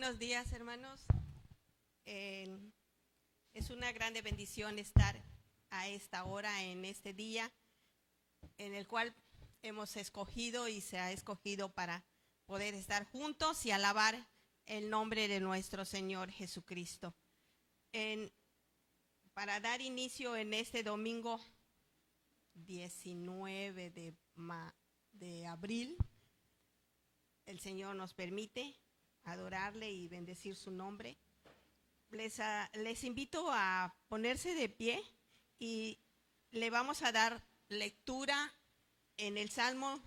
Buenos días, hermanos. Es una grande bendición estar a esta hora, en este día, en el cual hemos escogido y se ha escogido para poder estar juntos y alabar el nombre de nuestro Señor Jesucristo. Para dar inicio en este domingo 19 de abril, el Señor nos permite adorarle y bendecir su nombre. Les invito a ponerse de pie y le vamos a dar lectura en el Salmo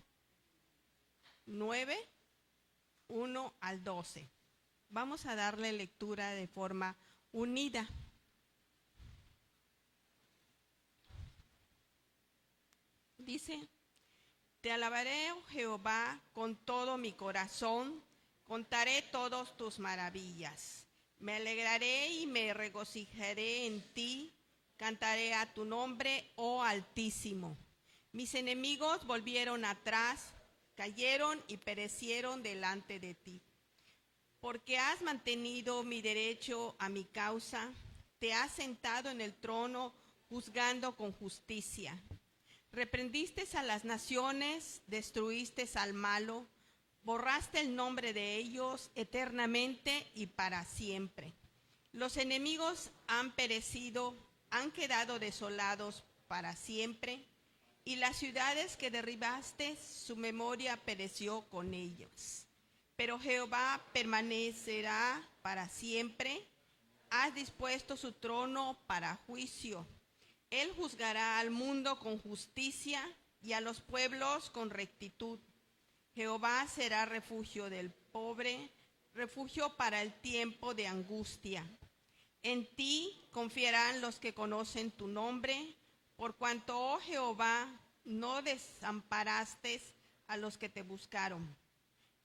9, 1 al 12. Vamos a darle lectura de forma unida. Dice: Te alabaré, oh Jehová, con todo mi corazón, contaré todas tus maravillas. Me alegraré y me regocijaré en ti, cantaré a tu nombre, oh Altísimo. Mis enemigos volvieron atrás, cayeron y perecieron delante de ti. Porque has mantenido mi derecho a mi causa, te has sentado en el trono juzgando con justicia. Reprendiste a las naciones, destruiste al malo, borraste el nombre de ellos eternamente y para siempre. Los enemigos han perecido, han quedado desolados para siempre, y las ciudades que derribaste, su memoria pereció con ellos. Pero Jehová permanecerá para siempre, has dispuesto su trono para juicio. Él juzgará al mundo con justicia y a los pueblos con rectitud. Jehová será refugio del pobre, refugio para el tiempo de angustia. En ti confiarán los que conocen tu nombre, por cuanto, oh Jehová, no desamparaste a los que te buscaron.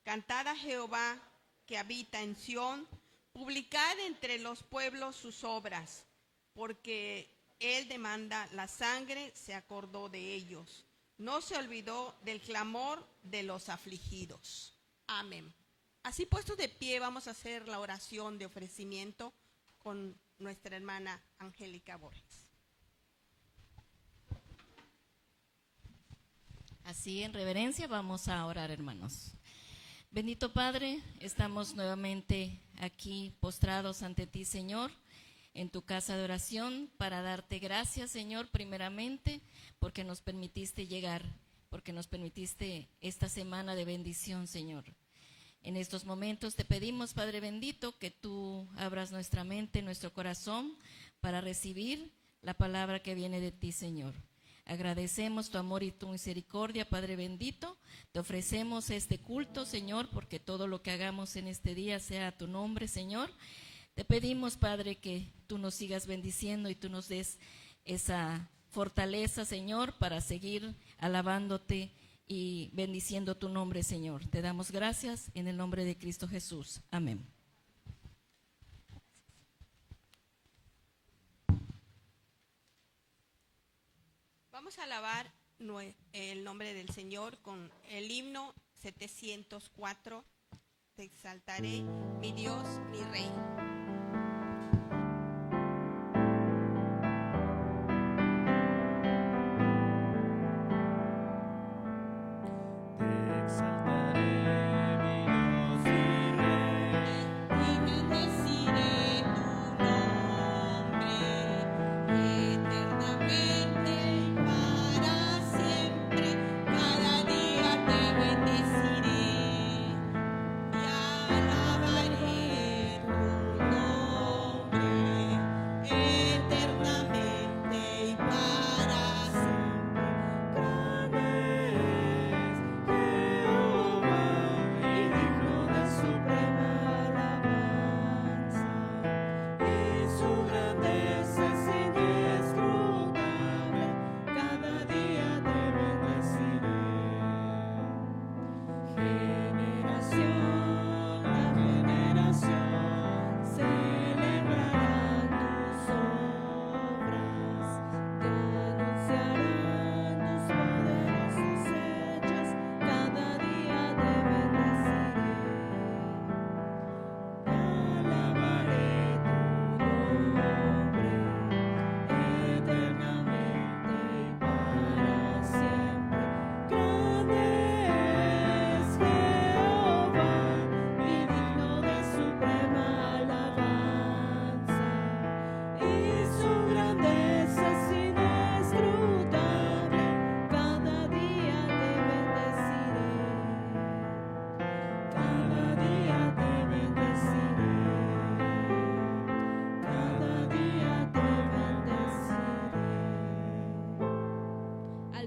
Cantad a Jehová, que habita en Sión, publicad entre los pueblos sus obras, porque Él demanda la sangre, se acordó de ellos. No se olvidó del clamor de los afligidos. Amén. Así puestos de pie, vamos a hacer la oración de ofrecimiento con nuestra hermana Angélica Borges. Así, en reverencia, vamos a orar, hermanos. Bendito Padre, estamos nuevamente aquí postrados ante ti, Señor, en tu casa de oración, para darte gracias, Señor, primeramente, porque nos permitiste llegar, porque nos permitiste esta semana de bendición, Señor. En estos momentos te pedimos, Padre bendito, que tú abras nuestra mente, nuestro corazón, para recibir la palabra que viene de ti, Señor. Agradecemos tu amor y tu misericordia, Padre bendito. Te ofrecemos este culto, Señor, porque todo lo que hagamos en este día sea a tu nombre, Señor. Te pedimos, Padre, que tú nos sigas bendiciendo y tú nos des esa fortaleza, Señor, para seguir alabándote y bendiciendo tu nombre, Señor. Te damos gracias en el nombre de Cristo Jesús. Amén. Vamos a alabar el nombre del Señor con el himno 704. Te exaltaré, mi Dios, mi Rey. Alabaré tu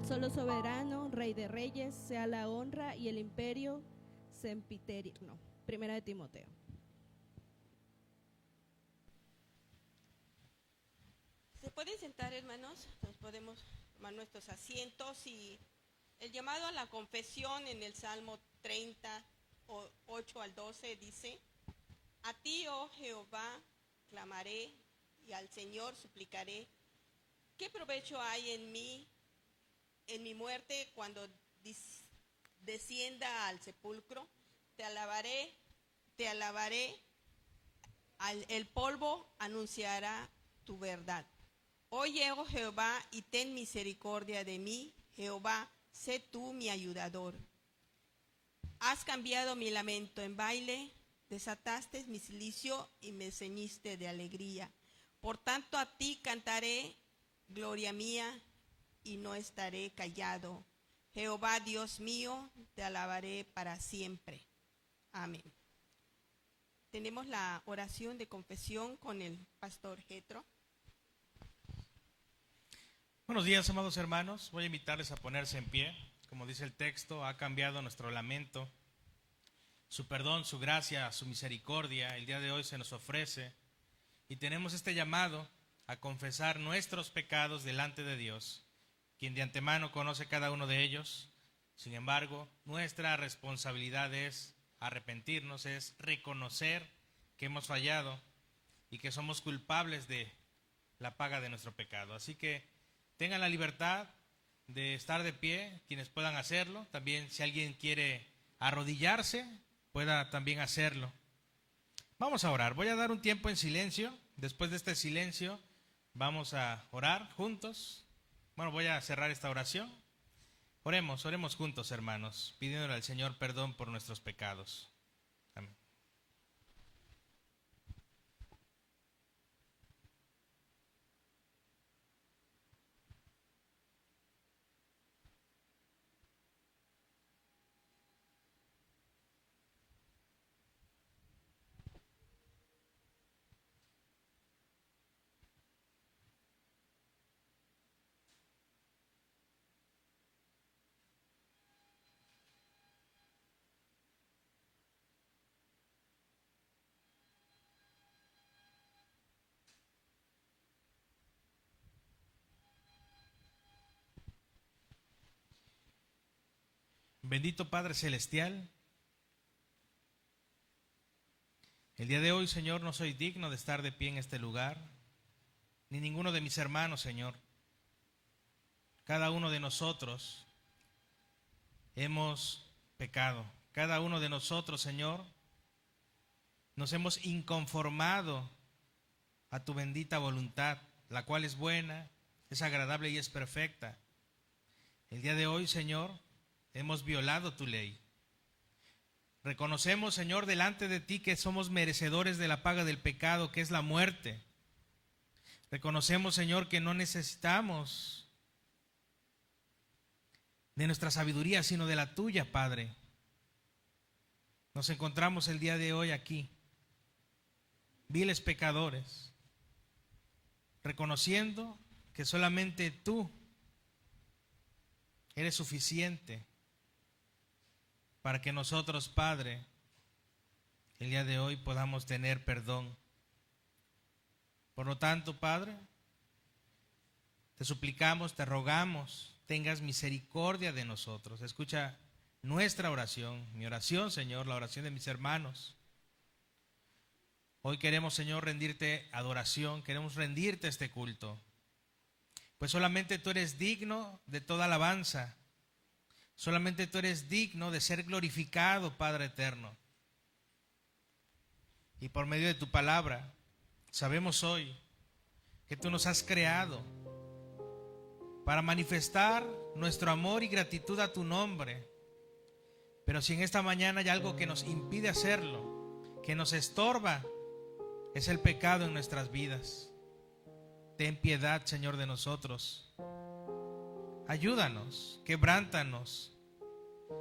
Al solo soberano, Rey de reyes, sea la honra y el imperio sempiterno. Primera de Timoteo. ¿Se pueden sentar, hermanos? Nos podemos tomar nuestros asientos. Y el llamado a la confesión en el Salmo 30, 8 al 12 dice: a ti, oh Jehová, clamaré, y al Señor suplicaré. ¿Qué provecho hay en mi muerte cuando descienda al sepulcro? Te alabaré, el polvo anunciará tu verdad. Oye, oh Jehová, y ten misericordia de mí. Jehová, sé tú mi ayudador. Has cambiado mi lamento en baile, desataste mi cilicio y me ceñiste de alegría. Por tanto a ti cantaré, gloria mía, y no estaré callado. Jehová, Dios mío, te alabaré para siempre. Amén. Tenemos la oración de confesión con el pastor Jetro. Buenos días, amados hermanos. Voy a invitarles a ponerse en pie. Como dice el texto, ha cambiado nuestro lamento. Su perdón, su gracia, su misericordia, el día de hoy se nos ofrece. Y tenemos este llamado a confesar nuestros pecados delante de Dios, quien de antemano conoce cada uno de ellos. Sin embargo, nuestra responsabilidad es arrepentirnos, es reconocer que hemos fallado y que somos culpables de la paga de nuestro pecado. Así que tengan la libertad de estar de pie, quienes puedan hacerlo. También si alguien quiere arrodillarse, pueda también hacerlo. Vamos a orar. Voy a dar un tiempo en silencio. Después de este silencio vamos a orar juntos. Bueno, voy a cerrar esta oración. Oremos juntos, hermanos, pidiéndole al Señor perdón por nuestros pecados. Amén. Bendito Padre Celestial, el día de hoy, Señor, no soy digno de estar de pie en este lugar, ni ninguno de mis hermanos, Señor. Cada uno de nosotros hemos pecado. Cada uno de nosotros, Señor, nos hemos inconformado a tu bendita voluntad, la cual es buena, es agradable y es perfecta. El día de hoy, Señor, hemos violado tu ley. Reconocemos, Señor, delante de ti que somos merecedores de la paga del pecado, que es la muerte. Reconocemos, Señor, que no necesitamos de nuestra sabiduría, sino de la tuya, Padre. Nos encontramos el día de hoy aquí, viles pecadores, reconociendo que solamente tú eres suficiente para que nosotros, Padre, el día de hoy podamos tener perdón. Por lo tanto, Padre, te suplicamos, te rogamos, tengas misericordia de nosotros. Escucha nuestra oración, mi oración, Señor, la oración de mis hermanos. Hoy queremos, Señor, rendirte adoración, queremos rendirte este culto, pues solamente tú eres digno de toda alabanza. Solamente tú eres digno de ser glorificado, Padre eterno. Y por medio de tu palabra, sabemos hoy que tú nos has creado para manifestar nuestro amor y gratitud a tu nombre. Pero si en esta mañana hay algo que nos impide hacerlo, que nos estorba, es el pecado en nuestras vidas. Ten piedad, Señor, de nosotros. Ayúdanos, quebrántanos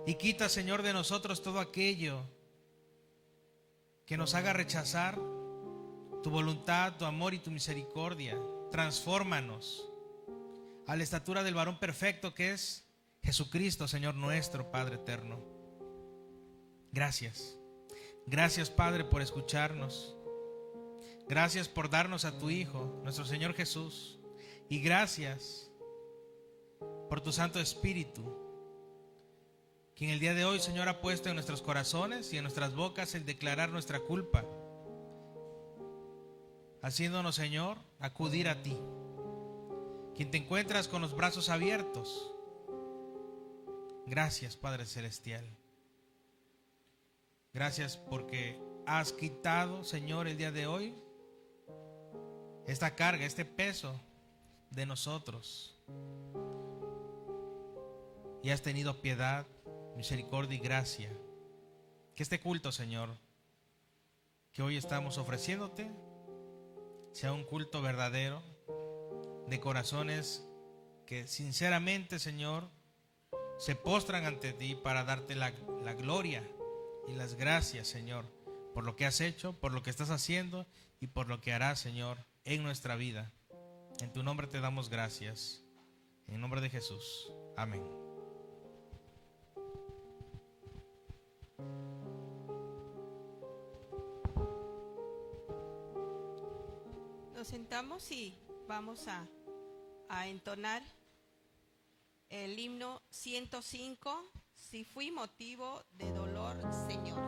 y quita, Señor, de nosotros todo aquello que nos haga rechazar tu voluntad, tu amor y tu misericordia. Transfórmanos. a la estatura del varón perfecto que es Jesucristo, Señor nuestro, Padre eterno. Gracias. Gracias, Padre, por escucharnos. Gracias por darnos a tu Hijo, nuestro Señor Jesús. Y gracias por tu Santo Espíritu, quien el día de hoy, Señor, ha puesto en nuestros corazones y en nuestras bocas el declarar nuestra culpa, haciéndonos, Señor, acudir a ti, quien te encuentras con los brazos abiertos. Gracias, Padre Celestial. Gracias porque has quitado, Señor, el día de hoy esta carga, este peso de nosotros. Y has tenido piedad, misericordia y gracia. Que este culto, Señor, que hoy estamos ofreciéndote, sea un culto verdadero, de corazones que sinceramente, Señor, se postran ante ti para darte la gloria y las gracias, Señor, por lo que has hecho, por lo que estás haciendo y por lo que harás, Señor, en nuestra vida. En tu nombre te damos gracias. En el nombre de Jesús. Amén. Nos sentamos y vamos a entonar el himno 105, Si fui motivo de dolor, Señor.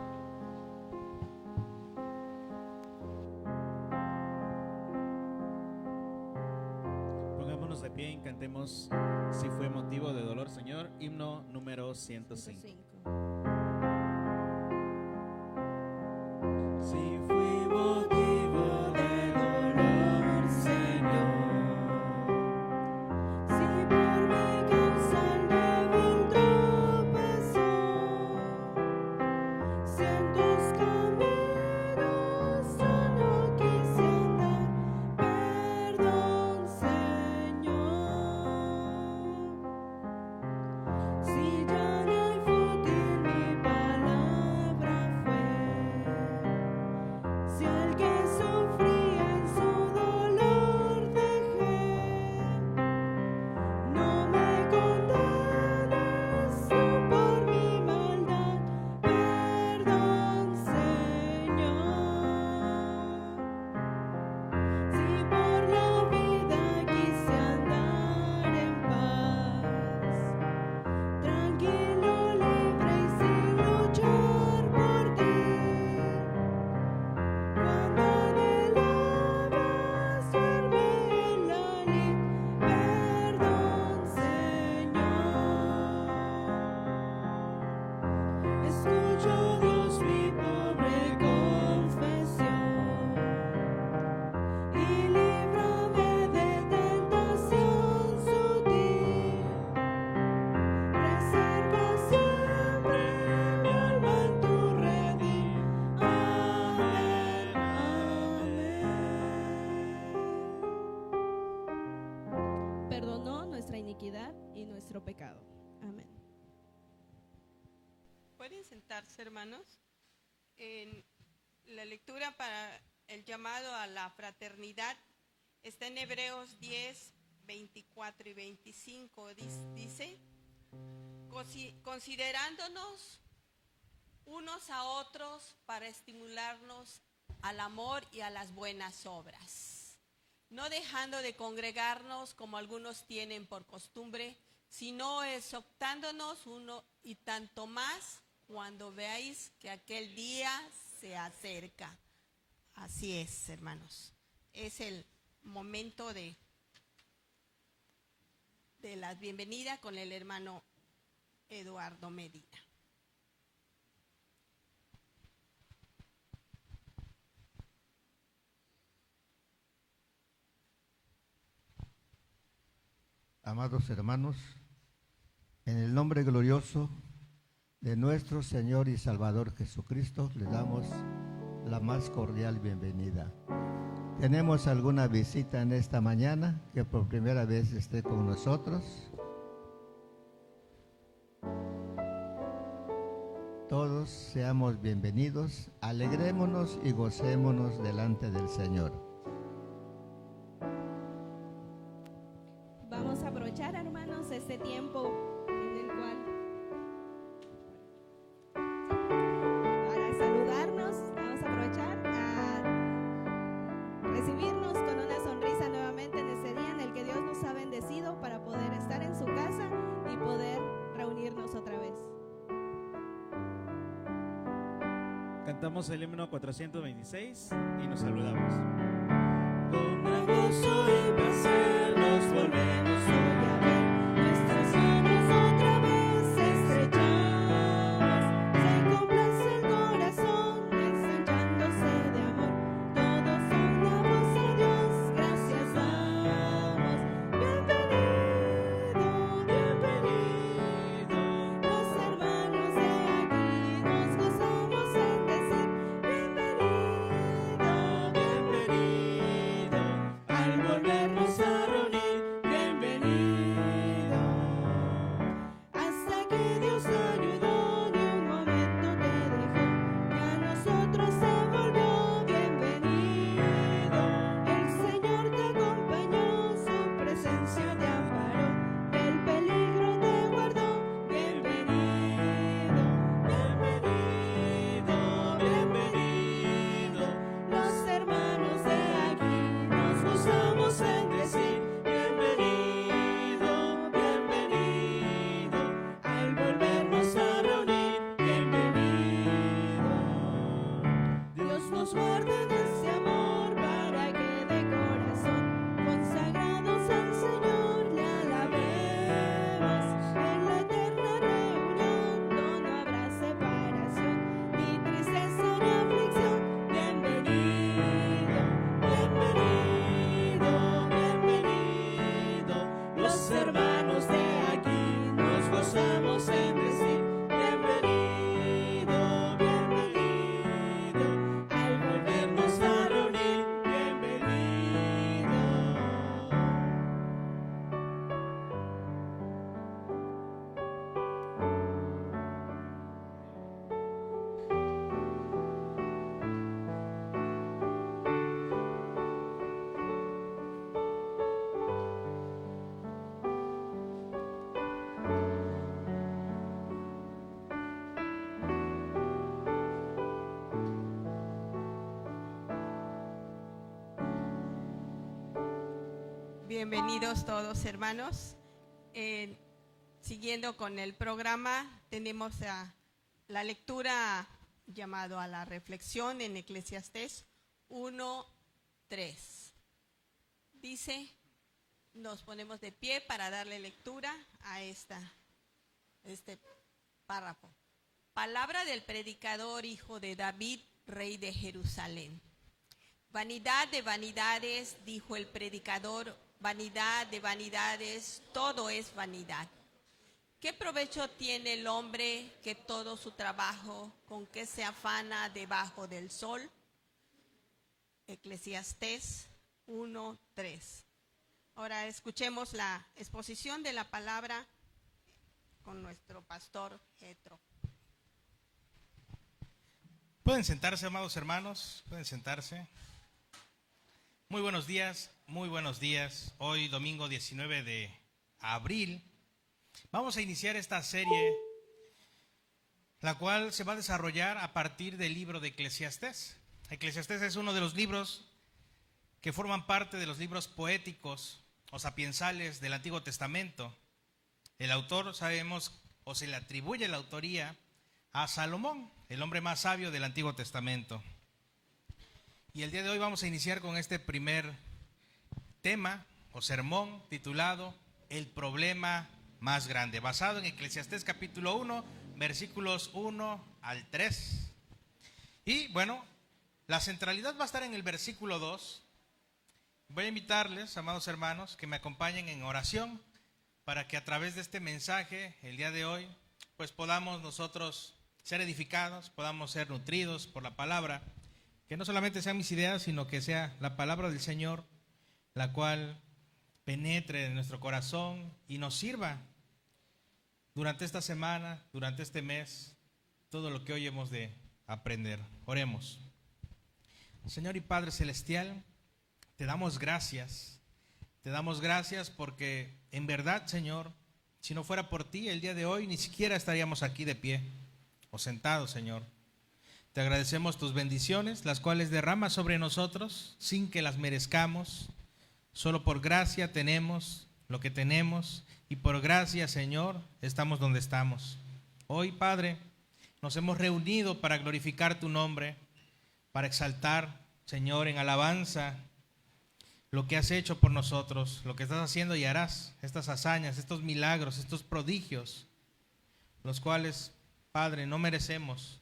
Pongámonos de pie y cantemos Si fue motivo de dolor, Señor, himno número 105. 105. Si fui motivo de dolor, Señor, Si por mi causa el débil tropezó, si en tus caminos yo no quise andar, perdón, Señor. Si llana y fútil mi palabra fue, si al que sufría en su dolor dejé, no me condenes tú por mi maldad, perdón, Señor. Si por la vida quise andar en paz, tranquilo, libre y sin luchar por ti, cuando anhelabas verme en la lid, perdón, Señor. Escucho, Dios, mi pobre confesión y líbrame de tentación sutil. Preserva siempre mi alma en tu redil. Amén, amén. Perdonó nuestra iniquidad y nuestro pecado. Amén. ¿Pueden sentarse, hermanos? En la lectura para el llamado a la fraternidad está en Hebreos 10, 24 y 25. Dice, considerándonos unos a otros para estimularnos al amor y a las buenas obras, no dejando de congregarnos como algunos tienen por costumbre, sino exhortándonos uno y tanto más cuando veáis que aquel día se acerca. Así es, hermanos. Es el momento de la bienvenida con el hermano Eduardo Medina. Amados hermanos, en el nombre glorioso de nuestro Señor y Salvador Jesucristo, le damos la más cordial bienvenida. ¿Tenemos alguna visita en esta mañana que por primera vez esté con nosotros? Todos seamos bienvenidos, alegrémonos y gocémonos delante del Señor. Vamos Vamos a aprovechar, hermanos, este tiempo en el cual para saludarnos, vamos a aprovechar a recibirnos con una sonrisa nuevamente en este día en el que Dios nos ha bendecido para poder estar en su casa y poder reunirnos otra vez. Cantamos el himno 426 y nos saludamos. Con gran gozo y placer nos volvemos hoy a ver, nuestras manos otra vez estrechamos, se complace el corazón ensanchándose de amor, todos son la voz a Dios, gracias damos. Bienvenido, bienvenido, los hermanos de aquí nos gozamos en decir bienvenido, bienvenido, al volvernos a reunir, bienvenido. Hasta que Dios te ayudó, ni un momento te dejó, y a nosotros se volvió bienvenido. El Señor te acompañó, su presencia te amparó, del peligro te guardó, bienvenido, bienvenido, bienvenido. Los hermanos de aquí nos gozamos en decir bienvenido, bienvenido, al volvernos a reunir, bienvenido. Dios nos guarda en ese amor para que de corazón, consagrados al Señor, le alabemos. En la eterna reunión no habrá separación, ni tristeza ni aflicción, bienvenido, bienvenido, bienvenido. Los hermanos de aquí nos gozamos en decir bienvenido, bienvenido, al volvernos a reunir, bienvenido. Bienvenidos todos, hermanos. Siguiendo con el programa, tenemos la lectura llamado a la reflexión en Eclesiastés 1:3. Dice, nos ponemos de pie para darle lectura a este párrafo. Palabra del predicador, hijo de David, rey de Jerusalén. Vanidad de vanidades, dijo el predicador, vanidad de vanidades, todo es vanidad. ¿Qué provecho tiene el hombre que todo su trabajo, con que se afana debajo del sol? Eclesiastés 1:3. Ahora escuchemos la exposición de la palabra con nuestro pastor Jetro. Pueden sentarse, amados hermanos, pueden sentarse. Muy buenos días, muy buenos días. Hoy, domingo 19 de abril, vamos a iniciar esta serie, la cual se va a desarrollar a partir del libro de Eclesiastés. Eclesiastés es uno de los libros que forman parte de los libros poéticos o sapiensales del Antiguo Testamento. El autor, sabemos, o se le atribuye la autoría a Salomón, el hombre más sabio del Antiguo Testamento. Y el día de hoy vamos a iniciar con este primer tema o sermón titulado El problema más grande, basado en Eclesiastés capítulo 1, versículos 1 al 3. Y bueno, la centralidad va a estar en el versículo 2. Voy a invitarles, amados hermanos, que me acompañen en oración para que a través de este mensaje, el día de hoy, pues podamos nosotros ser edificados, podamos ser nutridos por la palabra. Que no solamente sean mis ideas, sino que sea la palabra del Señor, la cual penetre en nuestro corazón y nos sirva durante esta semana, durante este mes, todo lo que hoy hemos de aprender. Oremos. Señor y Padre Celestial, te damos gracias Te damos gracias porque en verdad, Señor, si no fuera por ti, el día de hoy ni siquiera estaríamos aquí de pie o sentados, Señor. Te agradecemos tus bendiciones, las cuales derramas sobre nosotros sin que las merezcamos. Solo por gracia tenemos lo que tenemos y por gracia, Señor, estamos donde estamos. Hoy, Padre, nos hemos reunido para glorificar tu nombre, para exaltar, Señor, en alabanza lo que has hecho por nosotros, lo que estás haciendo y harás, estas hazañas, estos milagros, estos prodigios, los cuales, Padre, no merecemos,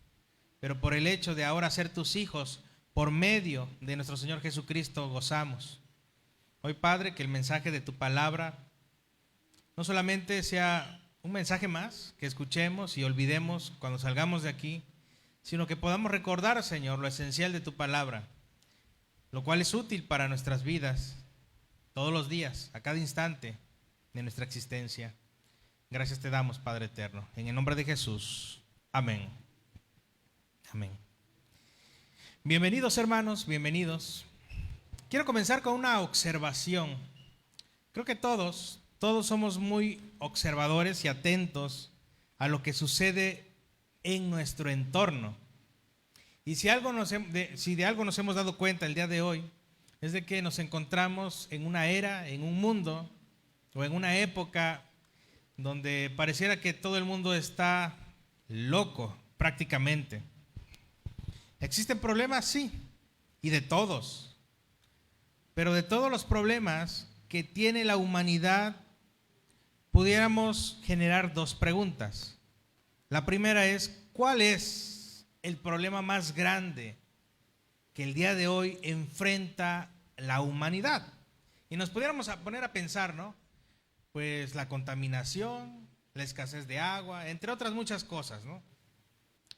pero por el hecho de ahora ser tus hijos, por medio de nuestro Señor Jesucristo, gozamos. Hoy, Padre, que el mensaje de tu palabra no solamente sea un mensaje más que escuchemos y olvidemos cuando salgamos de aquí, sino que podamos recordar, Señor, lo esencial de tu palabra, lo cual es útil para nuestras vidas, todos los días, a cada instante de nuestra existencia. Gracias te damos, Padre eterno, en el nombre de Jesús. Amén. Amén. Bienvenidos, hermanos, bienvenidos. Quiero comenzar con una observación. Creo que todos somos muy observadores y atentos a lo que sucede en nuestro entorno. Y si de algo nos hemos dado cuenta el día de hoy, es de que nos encontramos en una era, en un mundo o en una época donde pareciera que todo el mundo está loco prácticamente. ¿Existen problemas? Sí, y de todos. Pero de todos los problemas que tiene la humanidad, pudiéramos generar dos preguntas. La primera es, ¿cuál es el problema más grande que el día de hoy enfrenta la humanidad? Y nos pudiéramos poner a pensar, ¿no? Pues la contaminación, la escasez de agua, entre otras muchas cosas, ¿no?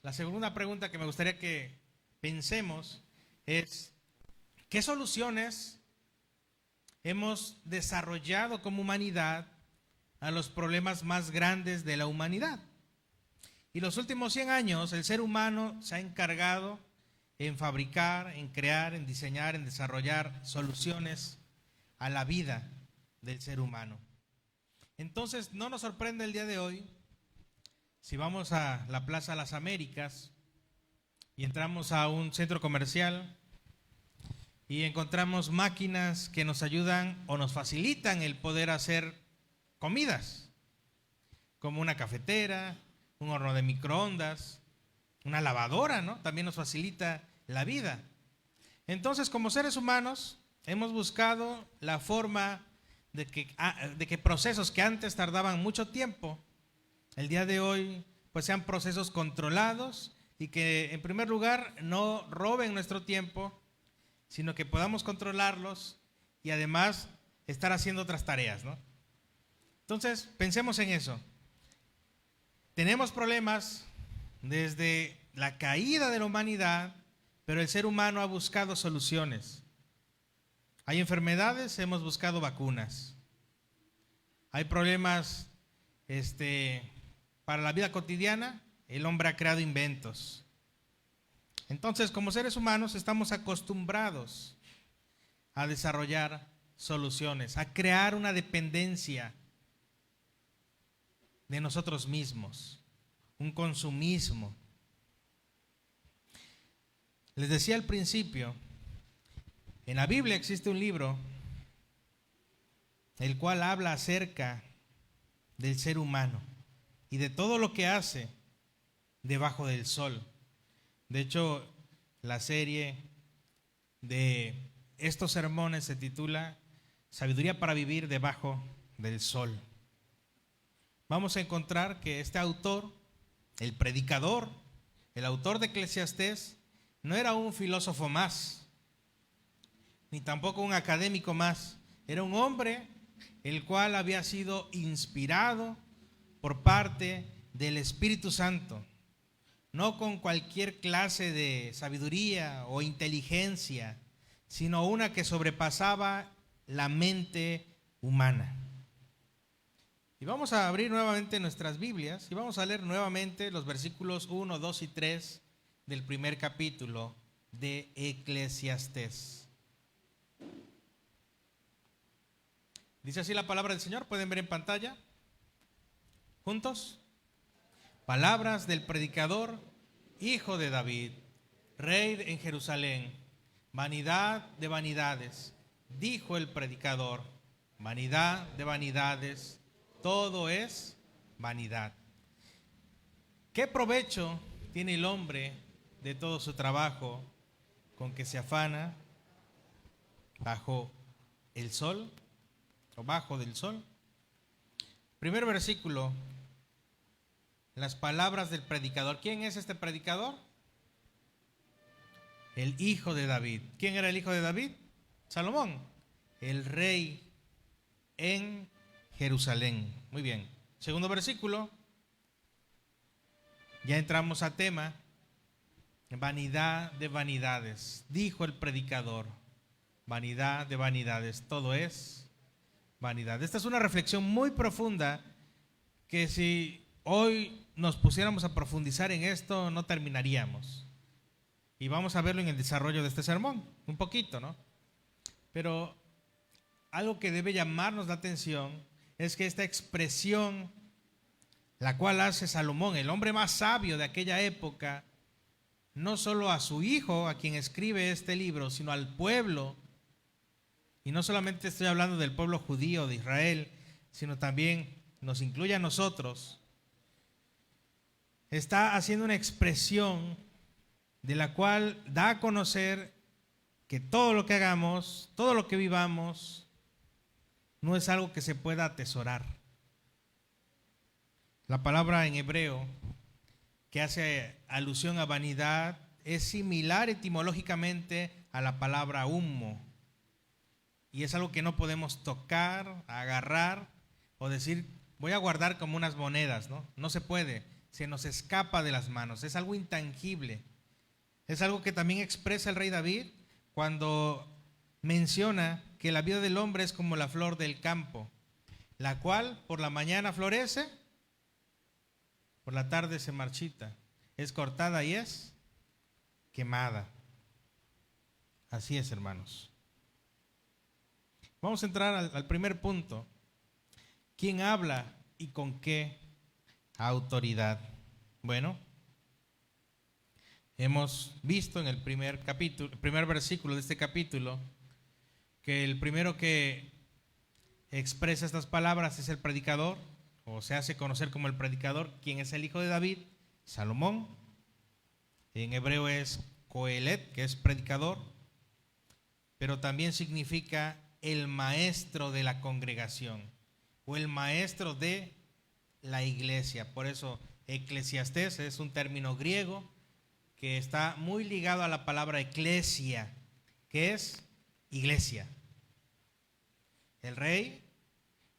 La segunda pregunta que me gustaría que pensemos es, ¿qué soluciones hemos desarrollado como humanidad a los problemas más grandes de la humanidad? Y los últimos 100 años el ser humano se ha encargado en fabricar, en crear, en diseñar, en desarrollar soluciones a la vida del ser humano. Entonces no nos sorprende el día de hoy si vamos a la Plaza Las Américas y entramos a un centro comercial y encontramos máquinas que nos ayudan o nos facilitan el poder hacer comidas, como una cafetera, un horno de microondas, una lavadora, ¿no? También nos facilita la vida. Entonces, como seres humanos, hemos buscado la forma de que procesos que antes tardaban mucho tiempo, el día de hoy, pues sean procesos controlados y que, en primer lugar, no roben nuestro tiempo, sino que podamos controlarlos y además estar haciendo otras tareas, ¿no? Entonces, pensemos en eso. Tenemos problemas desde la caída de la humanidad, pero el ser humano ha buscado soluciones. Hay enfermedades, hemos buscado vacunas. Hay problemas para la vida cotidiana, el hombre ha creado inventos. Entonces, como seres humanos, estamos acostumbrados a desarrollar soluciones, a crear una dependencia de nosotros mismos, un consumismo. Les decía al principio, en la Biblia existe un libro el cual habla acerca del ser humano y de todo lo que hace debajo del sol. De hecho, la serie de estos sermones se titula Sabiduría para vivir debajo del sol. Vamos a encontrar que este autor, el predicador, el autor de Eclesiastés, no era un filósofo más, ni tampoco un académico más. Era un hombre el cual había sido inspirado por parte del Espíritu Santo, no con cualquier clase de sabiduría o inteligencia, sino una que sobrepasaba la mente humana. Y vamos a abrir nuevamente nuestras Biblias y vamos a leer nuevamente los versículos 1, 2 y 3 del primer capítulo de Eclesiastés. Dice así la palabra del Señor, pueden ver en pantalla, juntos. Palabras del predicador, hijo de David, rey en Jerusalén. Vanidad de vanidades, dijo el predicador, vanidad de vanidades, todo es vanidad. ¿Qué provecho tiene el hombre de todo su trabajo con que se afana bajo el sol o bajo del sol? Primer versículo, las palabras del predicador. ¿Quién es este predicador? El hijo de David. ¿Quién era el hijo de David? Salomón, el rey en Jerusalén. Muy bien. Segundo versículo, ya entramos a tema. Vanidad de vanidades, dijo el predicador. Vanidad de vanidades, todo es vanidad. Esta es una reflexión muy profunda que si hoy nos pusiéramos a profundizar en esto no terminaríamos. Y vamos a verlo en el desarrollo de este sermón, un poquito, ¿no? Pero algo que debe llamarnos la atención es que esta expresión, la cual hace Salomón, el hombre más sabio de aquella época, no solo a su hijo, a quien escribe este libro, sino al pueblo. Y no solamente estoy hablando del pueblo judío de Israel, sino también nos incluye a nosotros. Está haciendo una expresión de la cual da a conocer que todo lo que hagamos, todo lo que vivamos, no es algo que se pueda atesorar. La palabra en hebreo que hace alusión a vanidad es similar etimológicamente a la palabra humo. Y es algo que no podemos tocar, agarrar o decir, voy a guardar como unas monedas, ¿no? No se puede, se nos escapa de las manos, es algo intangible. Es algo que también expresa el rey David cuando menciona que la vida del hombre es como la flor del campo, la cual por la mañana florece, por la tarde se marchita, es cortada y es quemada. Así es, hermanos. Vamos a entrar al primer punto. ¿Quién habla y con qué autoridad? Bueno, hemos visto en el primer versículo de este capítulo, que el primero que expresa estas palabras es el predicador, o se hace conocer como el predicador. ¿Quién es el hijo de David? Salomón. En hebreo es Coelet, que es predicador, pero también significa el maestro de la congregación o el maestro de la iglesia. Por eso Eclesiastés es un término griego que está muy ligado a la palabra eclesia, que es iglesia. El rey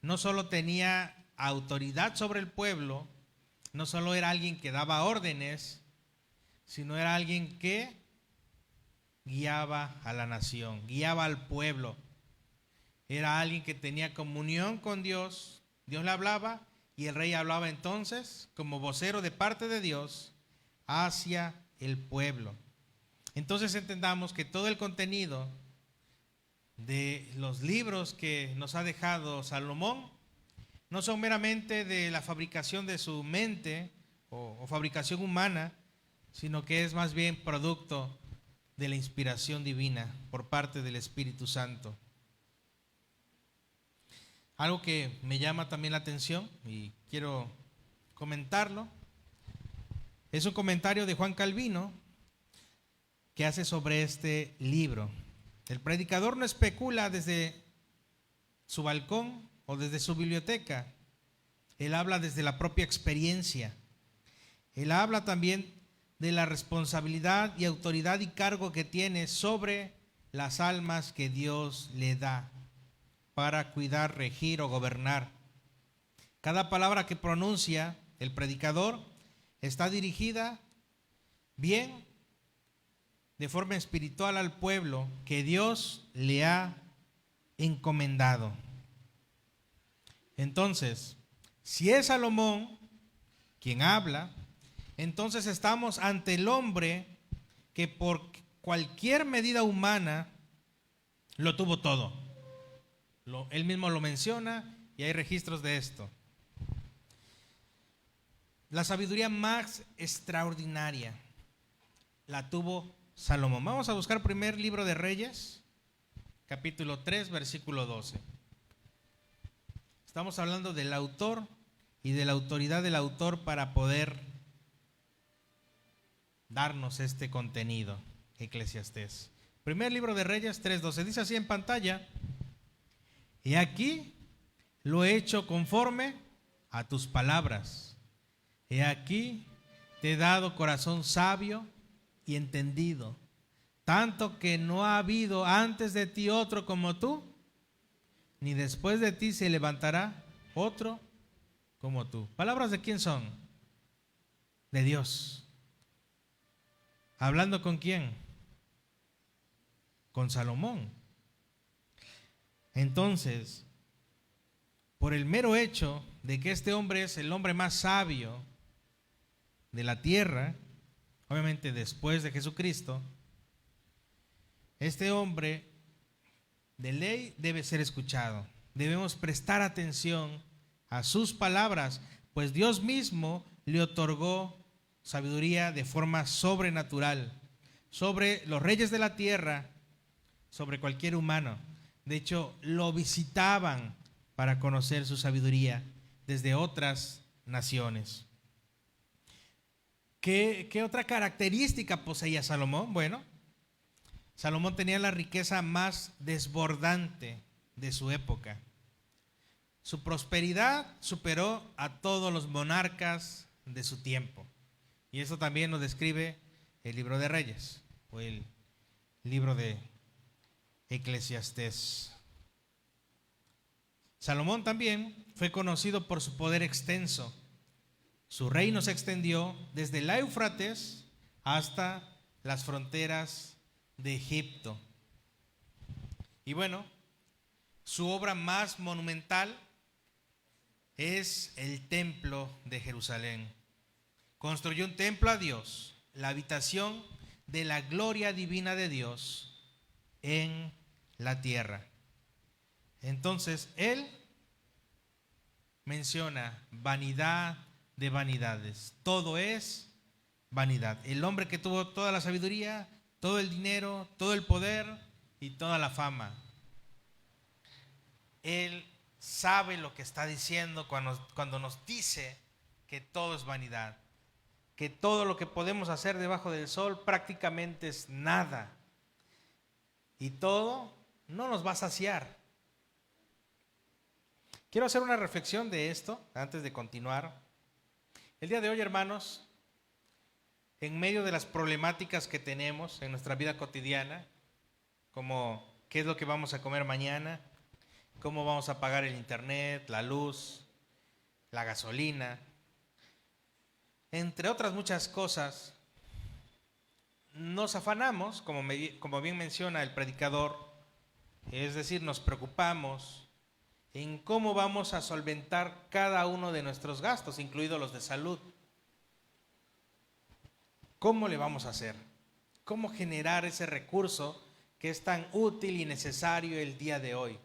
no solo tenía autoridad sobre el pueblo, no solo era alguien que daba órdenes, sino era alguien que guiaba a la nación, guiaba al pueblo. Era alguien que tenía comunión con Dios, Dios le hablaba y el rey hablaba entonces como vocero de parte de Dios hacia el pueblo. Entonces entendamos que todo el contenido de los libros que nos ha dejado Salomón no son meramente de la fabricación de su mente o fabricación humana, sino que es más bien producto de la inspiración divina por parte del Espíritu Santo. Algo que me llama también la atención y quiero comentarlo, es un comentario de Juan Calvino que hace sobre este libro. El predicador no especula desde su balcón o desde su biblioteca. Él habla desde la propia experiencia. Él habla también de la responsabilidad y autoridad y cargo que tiene sobre las almas que Dios le da para cuidar, regir o gobernar. Cada palabra que pronuncia el predicador está dirigida bien de forma espiritual al pueblo que Dios le ha encomendado. Entonces, si es Salomón quien habla, entonces estamos ante el hombre que por cualquier medida humana lo tuvo todo. Él mismo lo menciona y hay registros de esto. La sabiduría más extraordinaria la tuvo Salomón. Vamos a buscar primer libro de Reyes, capítulo 3, versículo 12. Estamos hablando del autor y de la autoridad del autor para poder darnos este contenido, Eclesiastés. Primer libro de Reyes 3:12, dice así en pantalla: y aquí lo he hecho conforme a tus palabras. He aquí te he dado corazón sabio y entendido, tanto que no ha habido antes de ti otro como tú, ni después de ti se levantará otro como tú. ¿Palabras de quién son? De Dios. ¿Hablando con quién? Con Salomón. Entonces, por el mero hecho de que este hombre es el hombre más sabio de la tierra, obviamente después de Jesucristo, este hombre de ley debe ser escuchado. Debemos prestar atención a sus palabras, pues Dios mismo le otorgó sabiduría de forma sobrenatural sobre los reyes de la tierra, sobre cualquier humano. De hecho, lo visitaban para conocer su sabiduría desde otras naciones. ¿Qué otra característica poseía Salomón? Bueno, Salomón tenía la riqueza más desbordante de su época. Su prosperidad superó a todos los monarcas de su tiempo. Y eso también lo describe el libro de Reyes o el libro de Eclesiastés. Salomón también fue conocido por su poder extenso. Su reino se extendió desde el Éufrates hasta las fronteras de Egipto. Y bueno, su obra más monumental es el templo de Jerusalén. Construyó un templo a Dios, la habitación de la gloria divina de Dios en la tierra. Entonces, él menciona vanidad de vanidades. Todo es vanidad. El hombre que tuvo toda la sabiduría, todo el dinero, todo el poder y toda la fama, él sabe lo que está diciendo cuando nos dice que todo es vanidad, que todo lo que podemos hacer debajo del sol prácticamente es nada, y todo no nos va a saciar. Quiero hacer una reflexión de esto antes de continuar. El día de hoy, hermanos, en medio de las problemáticas que tenemos en nuestra vida cotidiana, como qué es lo que vamos a comer mañana, cómo vamos a pagar el internet, la luz, la gasolina, entre otras muchas cosas, nos afanamos, como bien menciona el predicador, es decir, nos preocupamos en cómo vamos a solventar cada uno de nuestros gastos, incluidos los de salud. ¿Cómo le vamos a hacer? ¿Cómo generar ese recurso que es tan útil y necesario el día de hoy?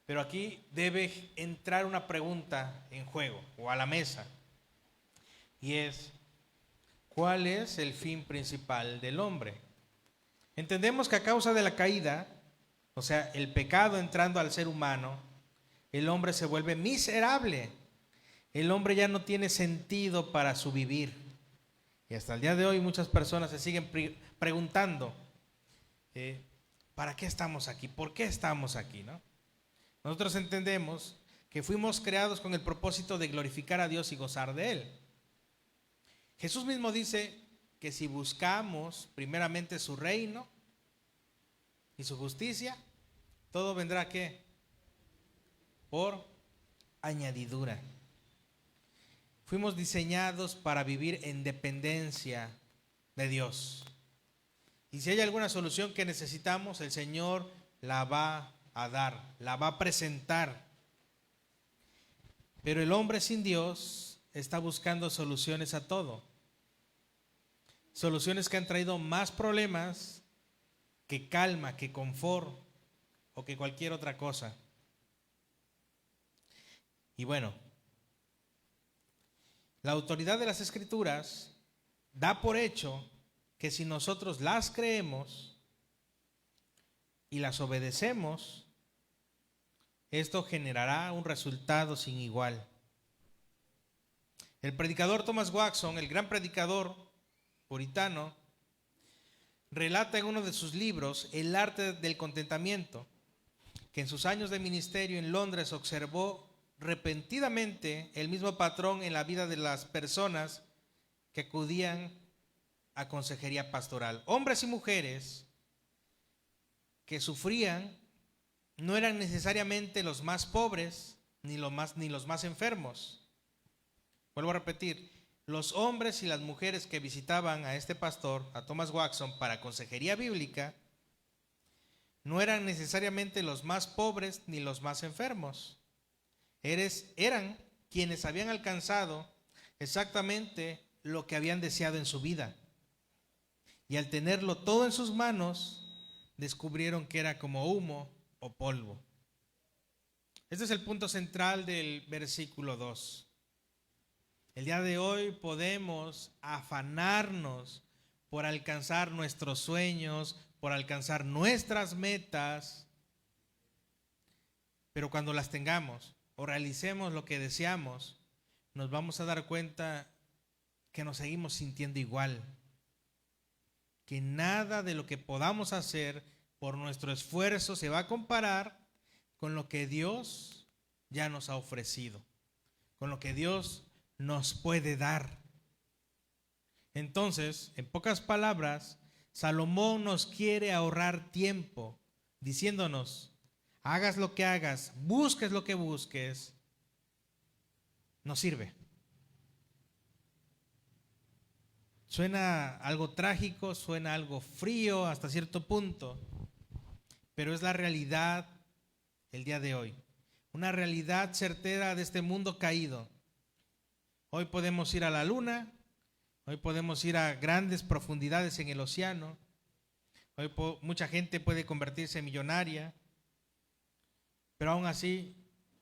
Pero aquí debe entrar una pregunta en juego o a la mesa, y es: ¿cuál es el fin principal del hombre? Entendemos que a causa de la caída, o sea, el pecado entrando al ser humano, el hombre se vuelve miserable. El hombre ya no tiene sentido para su vivir. Y hasta el día de hoy muchas personas se siguen preguntando, ¿para qué estamos aquí? ¿Por qué estamos aquí? ¿No? Nosotros entendemos que fuimos creados con el propósito de glorificar a Dios y gozar de Él. Jesús mismo dice que si buscamos primeramente su reino y su justicia, todo vendrá ¿qué? Por añadidura. Fuimos diseñados para vivir en dependencia de Dios. Y si hay alguna solución que necesitamos, el Señor la va a dar, la va a presentar. Pero el hombre sin Dios está buscando soluciones a todo. Soluciones que han traído más problemas que calma, que confort, o que cualquier otra cosa. Y bueno, la autoridad de las Escrituras da por hecho que si nosotros las creemos y las obedecemos, esto generará un resultado sin igual. El predicador Thomas Watson, el gran predicador puritano, relata en uno de sus libros, El arte del contentamiento, que en sus años de ministerio en Londres observó repentinamente el mismo patrón en la vida de las personas que acudían a consejería pastoral. Hombres y mujeres que sufrían no eran necesariamente los más pobres ni los más enfermos. Vuelvo a repetir, los hombres y las mujeres que visitaban a este pastor, a Thomas Watson, para consejería bíblica, no eran necesariamente los más pobres ni los más enfermos. Eran quienes habían alcanzado exactamente lo que habían deseado en su vida. Y al tenerlo todo en sus manos, descubrieron que era como humo o polvo. Este es el punto central del versículo 2. El día de hoy podemos afanarnos por alcanzar nuestros sueños, por alcanzar nuestras metas, pero cuando las tengamos o realicemos lo que deseamos, nos vamos a dar cuenta que nos seguimos sintiendo igual, que nada de lo que podamos hacer por nuestro esfuerzo se va a comparar con lo que Dios ya nos ha ofrecido, con lo que Dios nos puede dar. Entonces, en pocas palabras, Salomón nos quiere ahorrar tiempo, diciéndonos, hagas lo que hagas, busques lo que busques, no sirve. Suena algo trágico, suena algo frío hasta cierto punto, pero es la realidad el día de hoy. Una realidad certera de este mundo caído. Hoy podemos ir a la luna, hoy podemos ir a grandes profundidades en el océano, hoy mucha gente puede convertirse en millonaria, pero aún así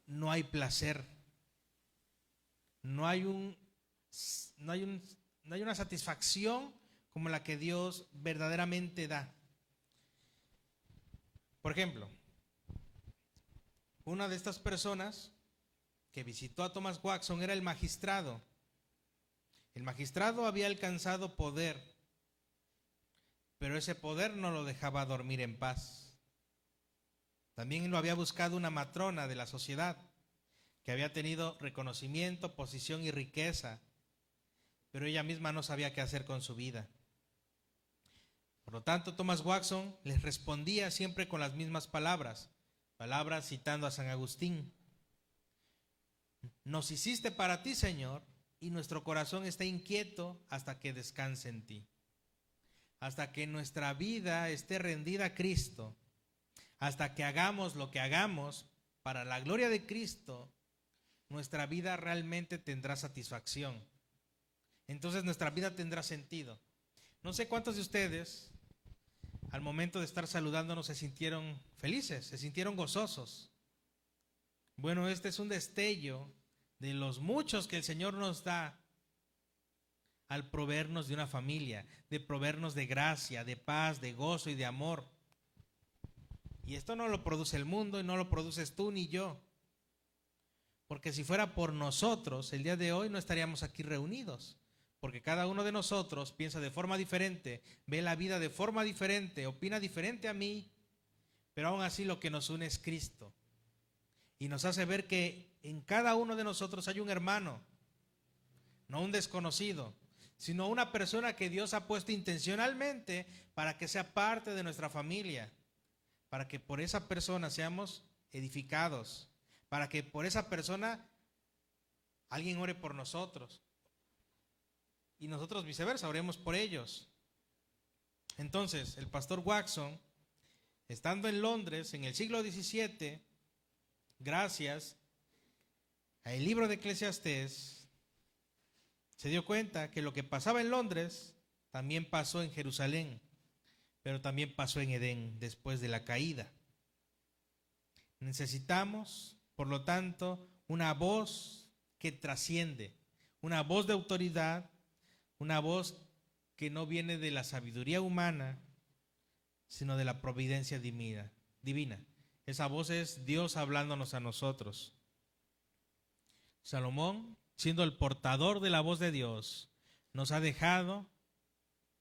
no hay placer, no hay una satisfacción como la que Dios verdaderamente da. Por ejemplo, una de estas personas que visitó a Thomas Watson era el magistrado. El magistrado había alcanzado poder, pero ese poder no lo dejaba dormir en paz. También lo había buscado una matrona de la sociedad, que había tenido reconocimiento, posición y riqueza, pero ella misma no sabía qué hacer con su vida. Por lo tanto, Thomas Watson les respondía siempre con las mismas palabras citando a San Agustín. Nos hiciste para ti, Señor, y nuestro corazón está inquieto hasta que descanse en ti. Hasta que nuestra vida esté rendida a Cristo, hasta que hagamos lo que hagamos para la gloria de Cristo, nuestra vida realmente tendrá satisfacción. Entonces nuestra vida tendrá sentido. No sé cuántos de ustedes al momento de estar saludándonos se sintieron felices, se sintieron gozosos. Bueno, este es un destello de los muchos que el Señor nos da al proveernos de una familia, de proveernos de gracia, de paz, de gozo y de amor. Y esto no lo produce el mundo y no lo produces tú ni yo. Porque si fuera por nosotros, el día de hoy no estaríamos aquí reunidos. Porque cada uno de nosotros piensa de forma diferente, ve la vida de forma diferente, opina diferente a mí, pero aún así lo que nos une es Cristo. Y nos hace ver que en cada uno de nosotros hay un hermano, no un desconocido, sino una persona que Dios ha puesto intencionalmente para que sea parte de nuestra familia, para que por esa persona seamos edificados, para que por esa persona alguien ore por nosotros. Y nosotros viceversa, oremos por ellos. Entonces, el pastor Watson, estando en Londres en el siglo XVII, gracias al libro de Eclesiastés, se dio cuenta que lo que pasaba en Londres también pasó en Jerusalén, pero también pasó en Edén después de la caída. Necesitamos, por lo tanto, una voz que trasciende, una voz de autoridad, una voz que no viene de la sabiduría humana, sino de la providencia divina. Esa voz es Dios hablándonos a nosotros. Salomón, siendo el portador de la voz de Dios, nos ha dejado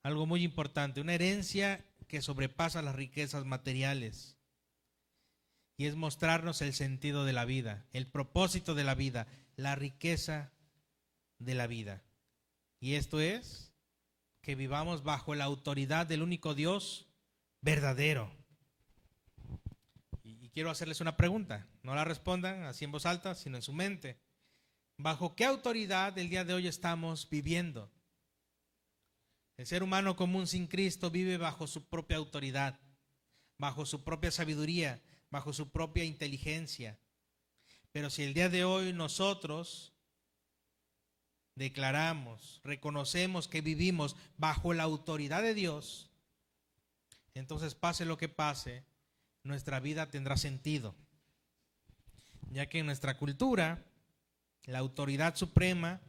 algo muy importante, una herencia que sobrepasa las riquezas materiales. Y es mostrarnos el sentido de la vida, el propósito de la vida, la riqueza de la vida. Y esto es que vivamos bajo la autoridad del único Dios verdadero. Y quiero hacerles una pregunta, no la respondan así en voz alta, sino en su mente. ¿Bajo qué autoridad el día de hoy estamos viviendo? El ser humano común sin Cristo vive bajo su propia autoridad, bajo su propia sabiduría, bajo su propia inteligencia. Pero si el día de hoy nosotros declaramos, reconocemos que vivimos bajo la autoridad de Dios, entonces pase lo que pase, nuestra vida tendrá sentido. Ya que en nuestra cultura, la autoridad suprema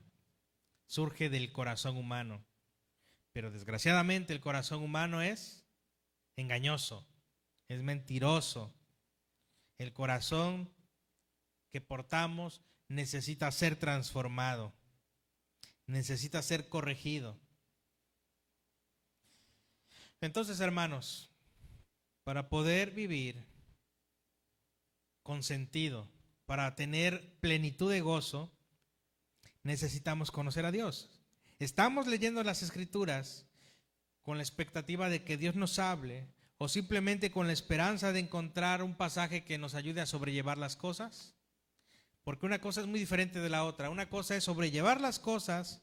surge del corazón humano. Pero desgraciadamente el corazón humano es engañoso, es mentiroso. El corazón que portamos necesita ser transformado, necesita ser corregido. Entonces, hermanos, para poder vivir con sentido, para tener plenitud de gozo, necesitamos conocer a Dios. Estamos leyendo las Escrituras con la expectativa de que Dios nos hable, o simplemente con la esperanza de encontrar un pasaje que nos ayude a sobrellevar las cosas. Porque una cosa es muy diferente de la otra. Una cosa es sobrellevar las cosas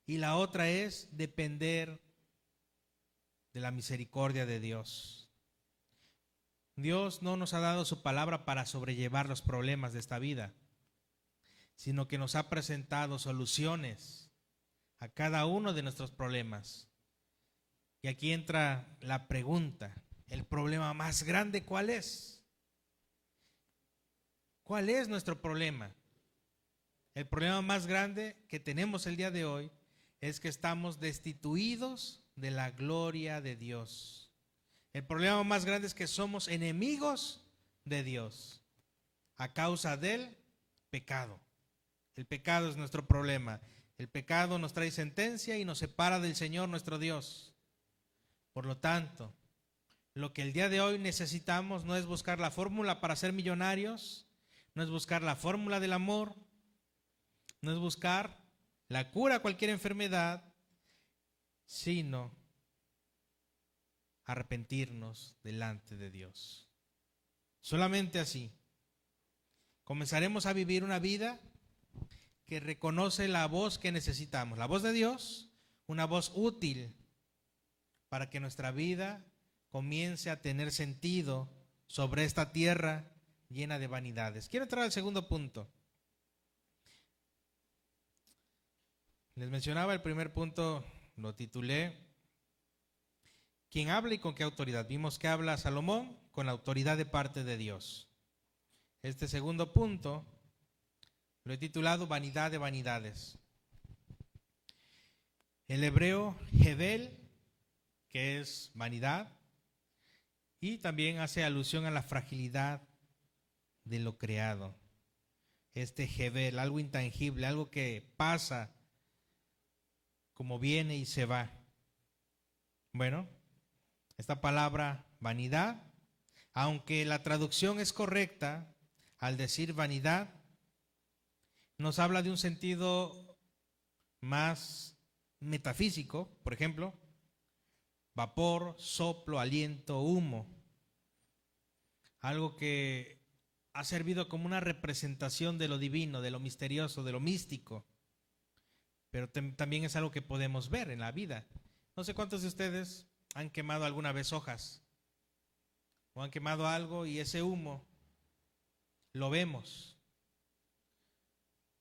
y la otra es depender de la misericordia de Dios. Dios no nos ha dado su palabra para sobrellevar los problemas de esta vida, sino que nos ha presentado soluciones a cada uno de nuestros problemas. Y aquí entra la pregunta, ¿el problema más grande cuál es? ¿Cuál es nuestro problema? El problema más grande que tenemos el día de hoy es que estamos destituidos de la gloria de Dios. El problema más grande es que somos enemigos de Dios a causa del pecado. El pecado es nuestro problema. El pecado nos trae sentencia y nos separa del Señor nuestro Dios. Por lo tanto, lo que el día de hoy necesitamos no es buscar la fórmula para ser millonarios, no es buscar la fórmula del amor, no es buscar la cura a cualquier enfermedad, sino arrepentirnos delante de Dios. Solamente así comenzaremos a vivir una vida que reconoce la voz que necesitamos, la voz de Dios, una voz útil para que nuestra vida comience a tener sentido sobre esta tierra llena de vanidades. Quiero entrar al segundo punto. Les mencionaba el primer punto, lo titulé ¿Quién habla y con qué autoridad? Vimos que habla Salomón con la autoridad de parte de Dios. Este segundo punto lo he titulado Vanidad de vanidades. El hebreo Hebel, que es vanidad, y también hace alusión a la fragilidad de lo creado. Este Hebel, algo intangible, algo que pasa como viene y se va. Bueno, esta palabra vanidad, aunque la traducción es correcta, al decir vanidad, nos habla de un sentido más metafísico, por ejemplo, vapor, soplo, aliento, humo. Algo que ha servido como una representación de lo divino, de lo misterioso, de lo místico. Pero también es algo que podemos ver en la vida. No sé cuántos de ustedes han quemado alguna vez hojas o han quemado algo y ese humo lo vemos.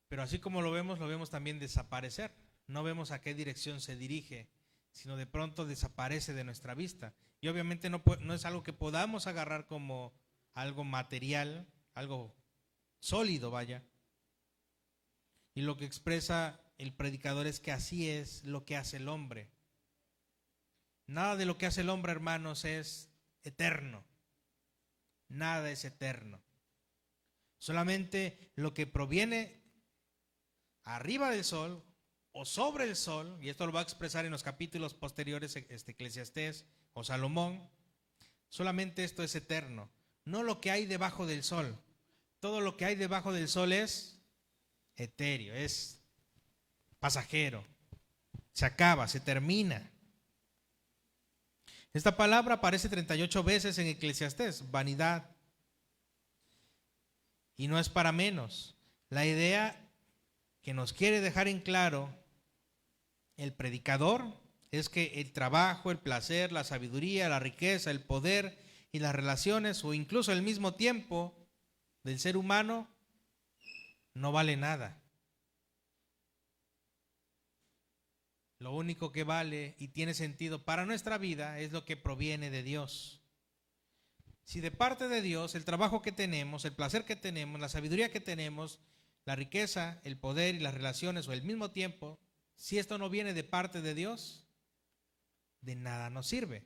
Pero así como lo vemos también desaparecer. No vemos a qué dirección se dirige, sino de pronto desaparece de nuestra vista. Y obviamente no es algo que podamos agarrar como algo material, algo sólido, vaya. Y lo que expresa el predicador es que así es lo que hace el hombre. Nada de lo que hace el hombre, hermanos, es eterno. Nada es eterno. Solamente lo que proviene arriba del sol o sobre el sol, y esto lo va a expresar en los capítulos posteriores, Eclesiastés o Salomón, solamente esto es eterno, no lo que hay debajo del sol. Todo lo que hay debajo del sol es etéreo, es pasajero, se acaba, se termina. Esta palabra aparece 38 veces en Eclesiastés, vanidad. Y no es para menos. La idea que nos quiere dejar en claro el predicador es que el trabajo, el placer, la sabiduría, la riqueza, el poder y las relaciones, o incluso el mismo tiempo del ser humano, no vale nada. Lo único que vale y tiene sentido para nuestra vida es lo que proviene de Dios. Si de parte de Dios el trabajo que tenemos, el placer que tenemos, la sabiduría que tenemos, la riqueza, el poder y las relaciones o el mismo tiempo, si esto no viene de parte de Dios, de nada nos sirve.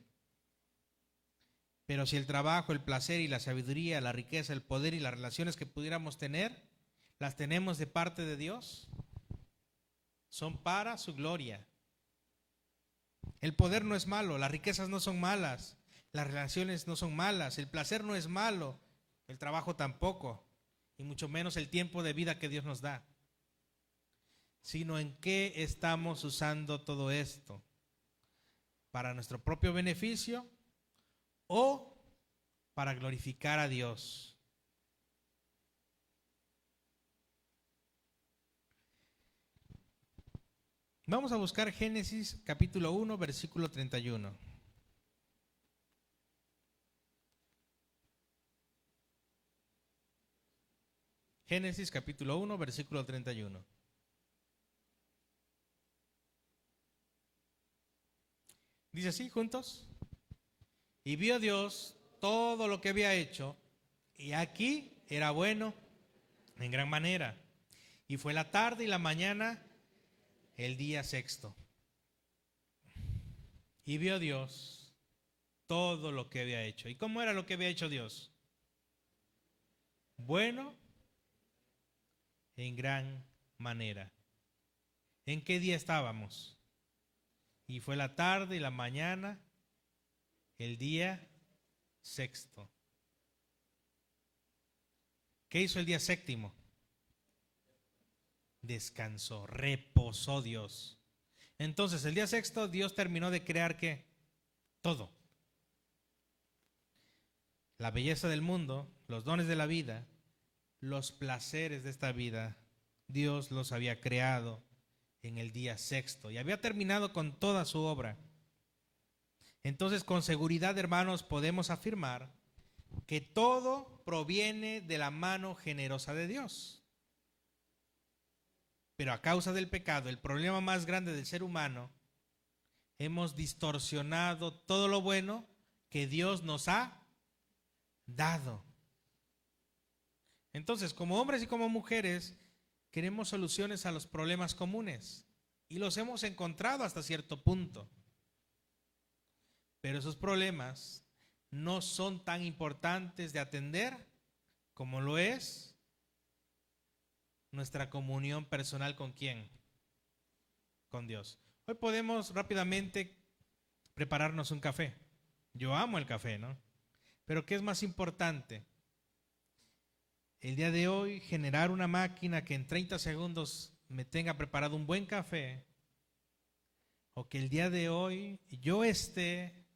Pero si el trabajo, el placer y la sabiduría, la riqueza, el poder y las relaciones que pudiéramos tener, las tenemos de parte de Dios, son para su gloria. El poder no es malo, las riquezas no son malas, las relaciones no son malas, el placer no es malo, el trabajo tampoco, y mucho menos el tiempo de vida que Dios nos da. Sino en qué estamos usando todo esto, para nuestro propio beneficio o para glorificar a Dios. Vamos a buscar Génesis capítulo 1, versículo 31. Génesis capítulo 1, versículo 31. Dice así, juntos. Y vio Dios todo lo que había hecho, y aquí era bueno en gran manera. Y fue la tarde y la mañana, el día sexto. Y vio Dios todo lo que había hecho. ¿Y cómo era lo que había hecho Dios? Bueno en gran manera. ¿En qué día estábamos? Y fue la tarde y la mañana, el día sexto. ¿Qué hizo el día séptimo? Descansó, reposó Dios. Entonces, el día sexto, Dios terminó de crear ¿qué? Todo. La belleza del mundo, los dones de la vida, los placeres de esta vida, Dios los había creado en el día sexto y había terminado con toda su obra. Entonces, con seguridad, hermanos, podemos afirmar que todo proviene de la mano generosa de Dios. Pero a causa del pecado, el problema más grande del ser humano, hemos distorsionado todo lo bueno que Dios nos ha dado. Entonces, como hombres y como mujeres, queremos soluciones a los problemas comunes y los hemos encontrado hasta cierto punto. Pero esos problemas no son tan importantes de atender como lo es nuestra comunión personal ¿con quién? Con Dios. Hoy podemos rápidamente prepararnos un café. Yo amo el café, ¿no? Pero ¿qué es más importante? El día de hoy generar una máquina que en 30 segundos me tenga preparado un buen café, o que el día de hoy yo esté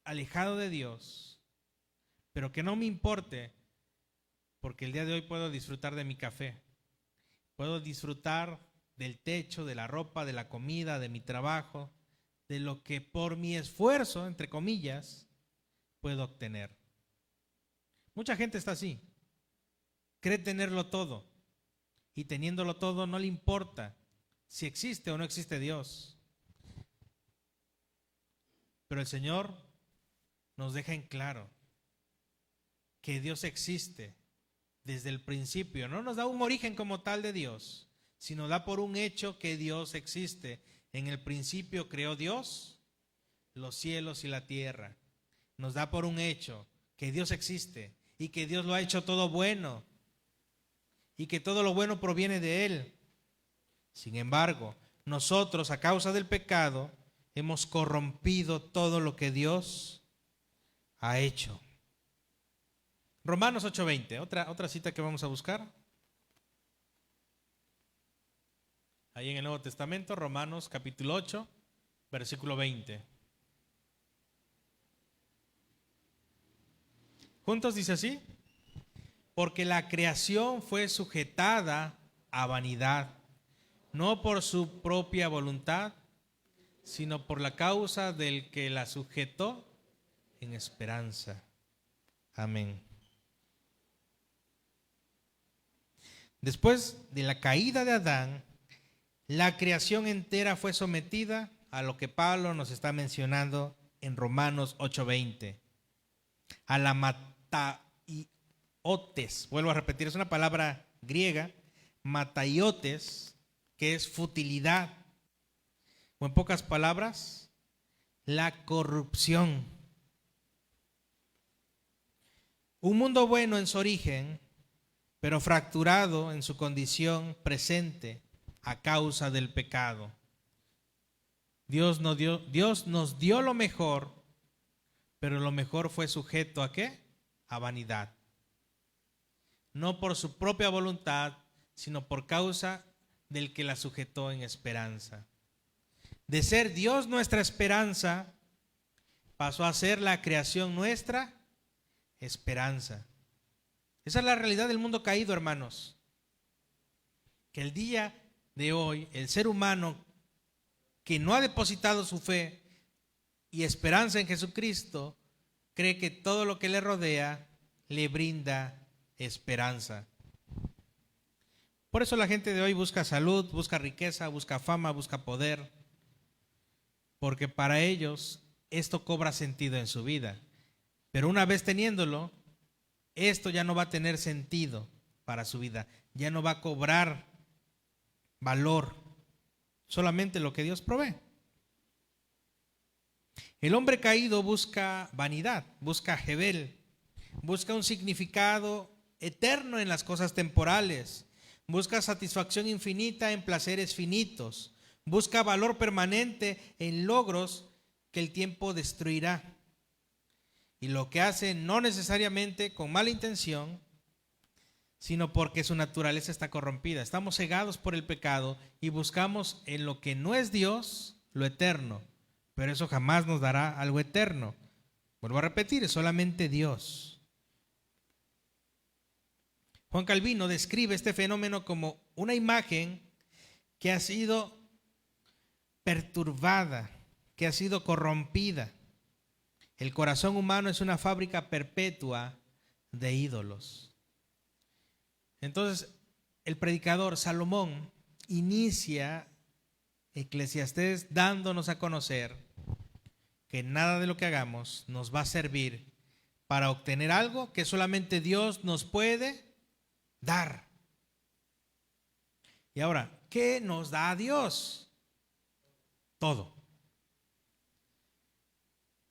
alejado de Dios, pero que no me importe, porque el día de hoy puedo disfrutar de mi café, puedo disfrutar del techo, de la ropa, de la comida, de mi trabajo, de lo que por mi esfuerzo, entre comillas, puedo obtener. Mucha gente está así. Cree tenerlo todo y teniéndolo todo no le importa si existe o no existe Dios. Pero el Señor nos deja en claro que Dios existe desde el principio. No nos da un origen como tal de Dios, sino da por un hecho que Dios existe. En el principio creó Dios los cielos y la tierra. Nos da por un hecho que Dios existe y que Dios lo ha hecho todo bueno y que todo lo bueno proviene de Él. Sin embargo, nosotros a causa del pecado hemos corrompido todo lo que Dios ha hecho. Romanos 8:20, otra cita que vamos a buscar. Ahí en el Nuevo Testamento, Romanos capítulo 8, versículo 20. Juntos dice así: porque la creación fue sujetada a vanidad, no por su propia voluntad, sino por la causa del que la sujetó en esperanza. Amén. Después de la caída de Adán, la creación entera fue sometida a lo que Pablo nos está mencionando en Romanos 8:20, a la mataiotes. Vuelvo a repetir, es una palabra griega, mataiotes, que es futilidad, o en pocas palabras, la corrupción. Un mundo bueno en su origen, pero fracturado en su condición presente a causa del pecado. Dios nos dio lo mejor, pero lo mejor fue sujeto ¿a qué? A vanidad. No por su propia voluntad, sino por causa del que la sujetó en esperanza. De ser Dios nuestra esperanza, pasó a ser la creación nuestra esperanza. Esa es la realidad del mundo caído, hermanos. Que el día de hoy, el ser humano que no ha depositado su fe y esperanza en Jesucristo, cree que todo lo que le rodea le brinda esperanza. Por eso la gente de hoy busca salud, busca riqueza, busca fama, busca poder, porque para ellos esto cobra sentido en su vida. Pero una vez teniéndolo, esto ya no va a tener sentido para su vida, ya no va a cobrar valor, solamente lo que Dios provee. El hombre caído busca vanidad, busca Jebel, busca un significado eterno en las cosas temporales, busca satisfacción infinita en placeres finitos, busca valor permanente en logros que el tiempo destruirá. Y lo que hace no necesariamente con mala intención, sino porque su naturaleza está corrompida. Estamos cegados por el pecado y buscamos en lo que no es Dios lo eterno, pero eso jamás nos dará algo eterno. Vuelvo a repetir, es solamente Dios. Juan Calvino describe este fenómeno como una imagen que ha sido perturbada, que ha sido corrompida. El corazón humano es una fábrica perpetua de ídolos. Entonces, el predicador Salomón inicia Eclesiastés dándonos a conocer que nada de lo que hagamos nos va a servir para obtener algo que solamente Dios nos puede dar. Y ahora, ¿qué nos da Dios? Todo.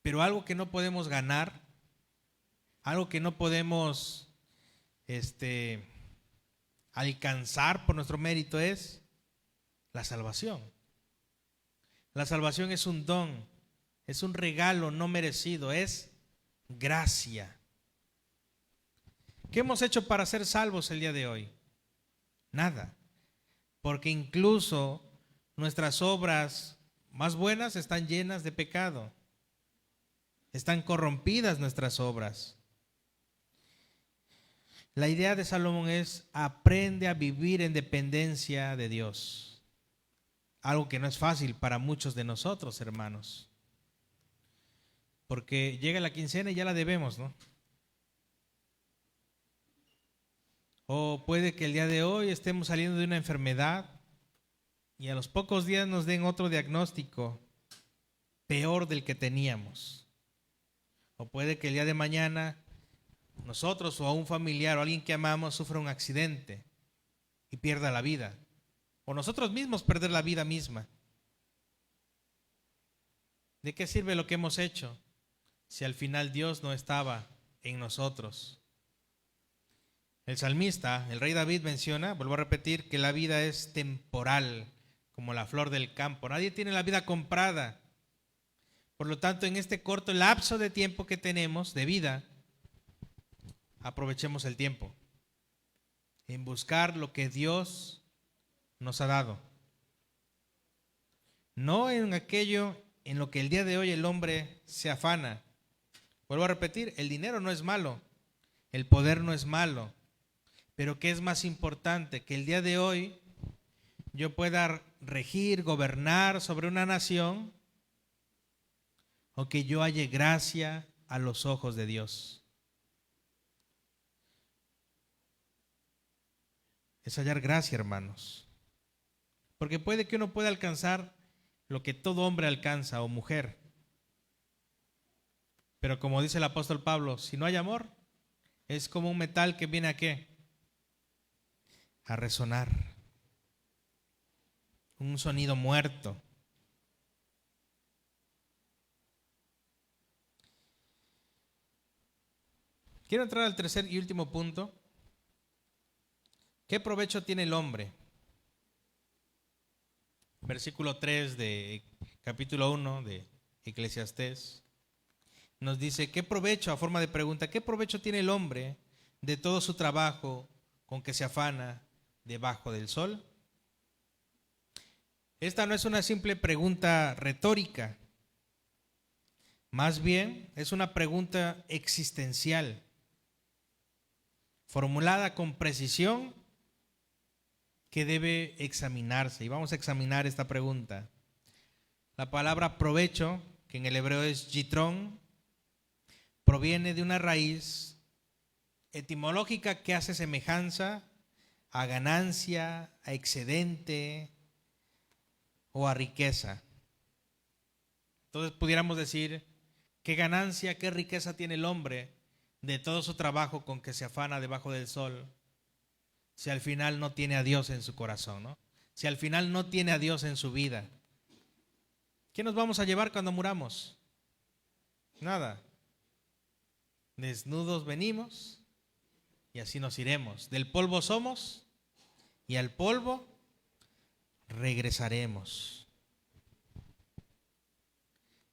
Pero algo que no podemos ganar, algo que no podemos alcanzar por nuestro mérito es la salvación. La salvación es un don, es un regalo no merecido, es gracia. ¿Qué hemos hecho para ser salvos el día de hoy? Nada, porque incluso nuestras obras más buenas están llenas de pecado. Están corrompidas nuestras obras. La idea de Salomón es: aprende a vivir en dependencia de Dios. Algo que no es fácil para muchos de nosotros, hermanos. Porque llega la quincena y ya la debemos, ¿no? O puede que el día de hoy estemos saliendo de una enfermedad y a los pocos días nos den otro diagnóstico peor del que teníamos. O puede que el día de mañana nosotros o a un familiar o alguien que amamos sufra un accidente y pierda la vida, o nosotros mismos perder la vida misma. ¿De qué sirve lo que hemos hecho si al final Dios no estaba en nosotros? El salmista, el rey David, menciona, vuelvo a repetir, que la vida es temporal, como la flor del campo. Nadie tiene la vida comprada. Por lo tanto, en este corto lapso de tiempo que tenemos de vida, aprovechemos el tiempo en buscar lo que Dios nos ha dado. No en aquello en lo que el día de hoy el hombre se afana. Vuelvo a repetir, el dinero no es malo, el poder no es malo, pero ¿qué es más importante? Que el día de hoy yo pueda regir, gobernar sobre una nación, o que yo halle gracia a los ojos de Dios. Es hallar gracia, hermanos. Porque puede que uno pueda alcanzar lo que todo hombre alcanza o mujer. Pero como dice el apóstol Pablo, si no hay amor, es como un metal que viene ¿a qué? A resonar. Un sonido muerto. Quiero entrar al tercer y último punto. ¿Qué provecho tiene el hombre? Versículo 3 de capítulo 1 de Eclesiastés nos dice, ¿qué provecho, a forma de pregunta, qué provecho tiene el hombre de todo su trabajo con que se afana debajo del sol? Esta no es una simple pregunta retórica, más bien es una pregunta existencial, formulada con precisión, que debe examinarse. Y vamos a examinar esta pregunta. La palabra provecho, que en el hebreo es yitrón, proviene de una raíz etimológica que hace semejanza a ganancia, a excedente o a riqueza. Entonces pudiéramos decir, ¿qué ganancia, qué riqueza tiene el hombre de todo su trabajo con que se afana debajo del sol? Si al final no tiene a Dios en su corazón, ¿no? Si al final no tiene a Dios en su vida. ¿Qué nos vamos a llevar cuando muramos? Nada. Desnudos venimos y así nos iremos. Del polvo somos y al polvo regresaremos.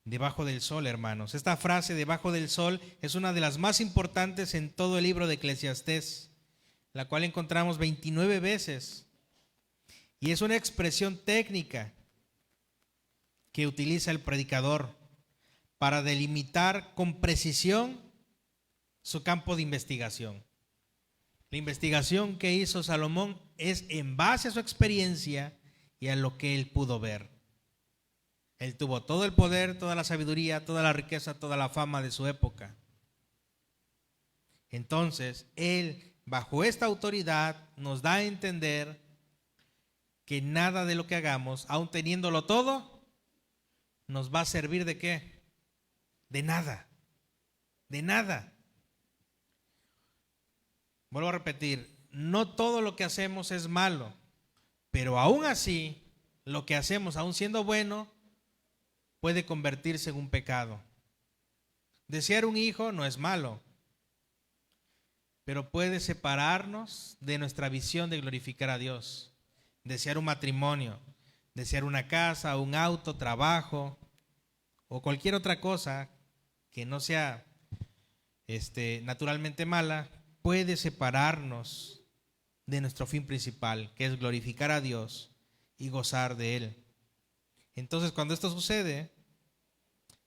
Debajo del sol, hermanos. Esta frase, debajo del sol, es una de las más importantes en todo el libro de Eclesiastés, la cual encontramos 29 veces. Y es una expresión técnica que utiliza el predicador para delimitar con precisión su campo de investigación. La investigación que hizo Salomón es en base a su experiencia y a lo que él pudo ver. Él tuvo todo el poder, toda la sabiduría, toda la riqueza, toda la fama de su época. Entonces, él, bajo esta autoridad, nos da a entender que nada de lo que hagamos, aun teniéndolo todo, nos va a servir ¿de qué? De nada. De nada. Vuelvo a repetir, no todo lo que hacemos es malo, pero aún así, lo que hacemos, aun siendo bueno, puede convertirse en un pecado. Desear un hijo no es malo, pero puede separarnos de nuestra visión de glorificar a Dios. Desear un matrimonio, desear una casa, un auto, trabajo o cualquier otra cosa que no sea naturalmente mala, puede separarnos de nuestro fin principal, que es glorificar a Dios y gozar de Él. Entonces, cuando esto sucede,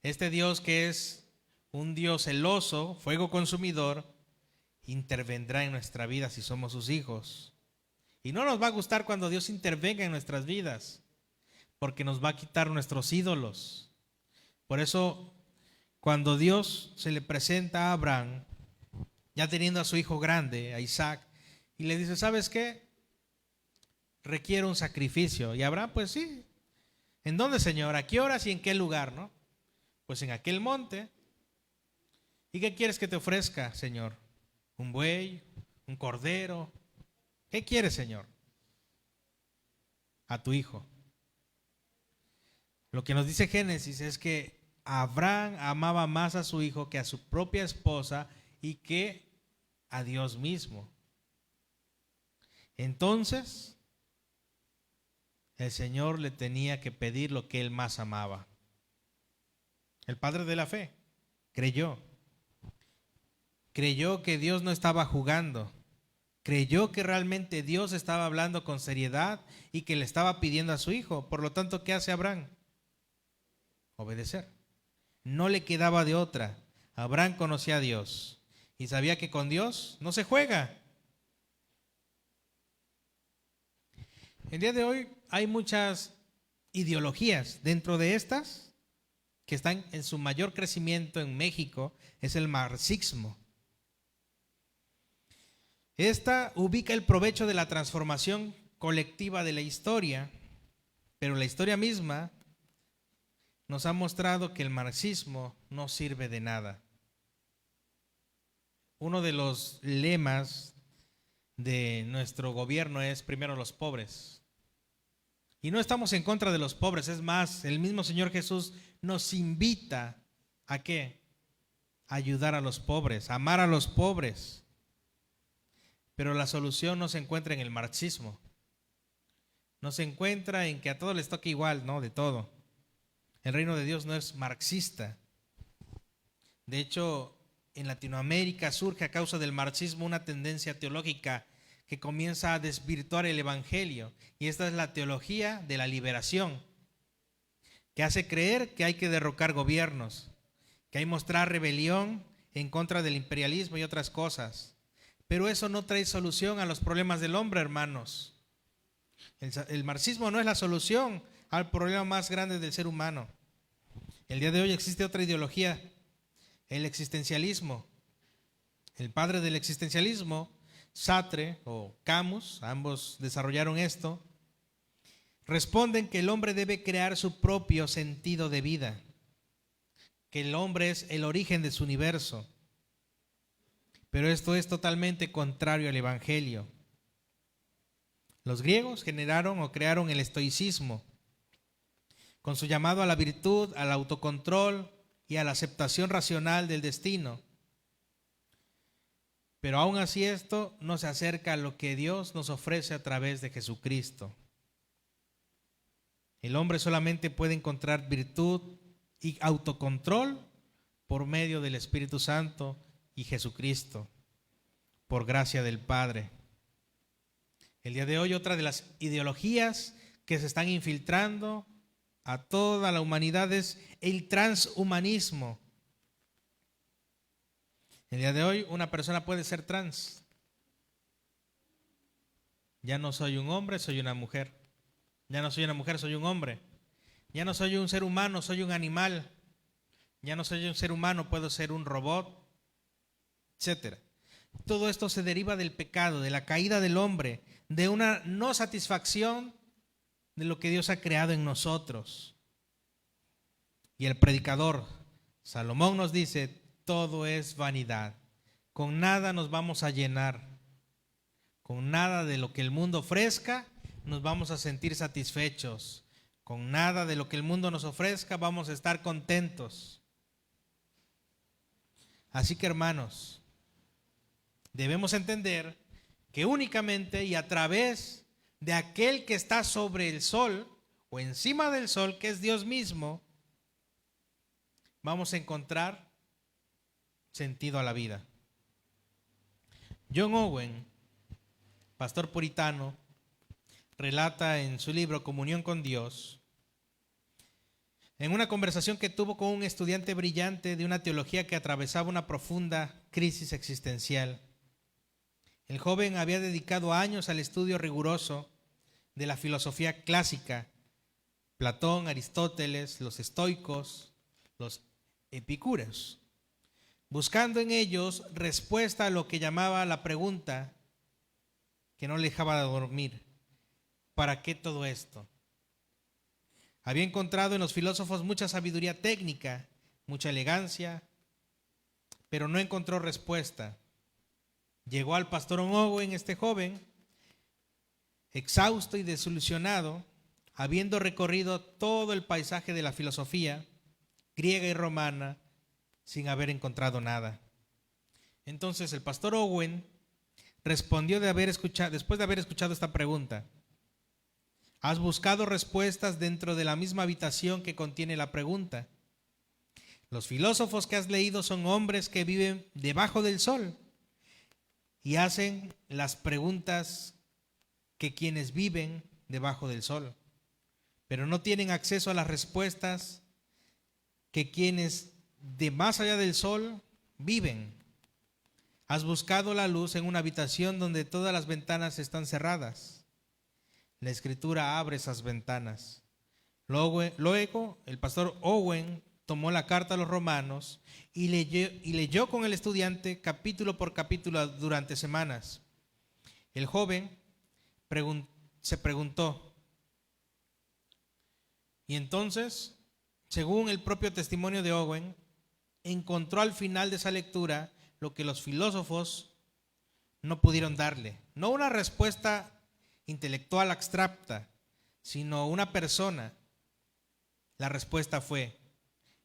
este Dios, que es un Dios celoso, fuego consumidor, intervendrá en nuestra vida si somos sus hijos. Y no nos va a gustar cuando Dios intervenga en nuestras vidas, porque nos va a quitar nuestros ídolos. Por eso, cuando Dios se le presenta a Abraham, ya teniendo a su hijo grande, a Isaac, y le dice, ¿sabes qué? Requiere un sacrificio. Y Abraham, pues sí. ¿En dónde, Señor? ¿A qué horas y en qué lugar, no? Pues en aquel monte. ¿Y qué quieres que te ofrezca, Señor? un buey, un cordero. ¿Qué quieres, Señor? A tu hijo. Lo que nos dice Génesis es que Abraham amaba más a su hijo que a su propia esposa y que a Dios mismo. Entonces, el Señor le tenía que pedir lo que él más amaba. El padre de la fe creyó. Creyó que Dios no estaba jugando. Creyó que realmente Dios estaba hablando con seriedad y que le estaba pidiendo a su hijo. Por lo tanto, ¿qué hace Abraham? Obedecer. No le quedaba de otra. Abraham conocía a Dios y sabía que con Dios no se juega. El día de hoy hay muchas ideologías. Dentro de estas, que están en su mayor crecimiento en México, es el marxismo. Esta ubica el provecho de la transformación colectiva de la historia, pero la historia misma nos ha mostrado que el marxismo no sirve de nada. Uno de los lemas de nuestro gobierno es primero los pobres. Y no estamos en contra de los pobres, es más, el mismo Señor Jesús nos invita ¿a qué? A ayudar a los pobres, a amar a los pobres. Pero la solución no se encuentra en el marxismo. No se encuentra en que a todos les toque igual, no, de todo. El reino de Dios no es marxista. De hecho, en Latinoamérica surge a causa del marxismo una tendencia teológica que comienza a desvirtuar el evangelio. Y esta es la teología de la liberación, que hace creer que hay que derrocar gobiernos, que hay que mostrar rebelión en contra del imperialismo y otras cosas. Pero eso no trae solución a los problemas del hombre, hermanos. El marxismo no es la solución al problema más grande del ser humano. El día de hoy existe otra ideología, el existencialismo. El padre del existencialismo, Sartre o Camus, ambos desarrollaron esto, responden que el hombre debe crear su propio sentido de vida, que el hombre es el origen de su universo. Pero esto es totalmente contrario al evangelio. Los griegos generaron o crearon el estoicismo, con su llamado a la virtud, al autocontrol y a la aceptación racional del destino. Pero aún así esto no se acerca a lo que Dios nos ofrece a través de Jesucristo. El hombre solamente puede encontrar virtud y autocontrol por medio del Espíritu Santo y Jesucristo, por gracia del Padre. El día de hoy otra de las ideologías que se están infiltrando a toda la humanidad es el transhumanismo. El día de hoy una persona puede ser trans. Ya no soy un hombre, soy una mujer. Ya no soy una mujer, soy un hombre. Ya no soy un ser humano, soy un animal. Ya no soy un ser humano, puedo ser un robot, etcétera. Todo esto se deriva del pecado, de la caída del hombre, de una no satisfacción de lo que Dios ha creado en nosotros. Y el predicador Salomón nos dice: todo es vanidad, con nada nos vamos a llenar, con nada de lo que el mundo ofrezca nos vamos a sentir satisfechos, con nada de lo que el mundo nos ofrezca vamos a estar contentos. Así que, hermanos, debemos entender que únicamente y a través de aquel que está sobre el sol o encima del sol, que es Dios mismo, vamos a encontrar sentido a la vida. John Owen, pastor puritano, relata en su libro Comunión con Dios, en una conversación que tuvo con un estudiante brillante de una teología que atravesaba una profunda crisis existencial. El joven había dedicado años al estudio riguroso de la filosofía clásica, Platón, Aristóteles, los estoicos, los epicúreos, buscando en ellos respuesta a lo que llamaba la pregunta que no le dejaba dormir: ¿para qué todo esto? Había encontrado en los filósofos mucha sabiduría técnica, mucha elegancia, pero no encontró respuesta. Llegó al pastor Owen, este joven, exhausto y desilusionado, habiendo recorrido todo el paisaje de la filosofía griega y romana sin haber encontrado nada. Entonces el pastor Owen respondió después de haber escuchado esta pregunta: ¿has buscado respuestas dentro de la misma habitación que contiene la pregunta? Los filósofos que has leído son hombres que viven debajo del sol y hacen las preguntas que quienes viven debajo del sol, pero no tienen acceso a las respuestas que quienes de más allá del sol viven. Has buscado la luz en una habitación donde todas las ventanas están cerradas. La Escritura abre esas ventanas. Luego el pastor Owen tomó la carta a los romanos y leyó con el estudiante capítulo por capítulo durante semanas. El joven se preguntó, y entonces, según el propio testimonio de Owen, encontró al final de esa lectura lo que los filósofos no pudieron darle. No una respuesta intelectual abstracta, sino una persona. La respuesta fue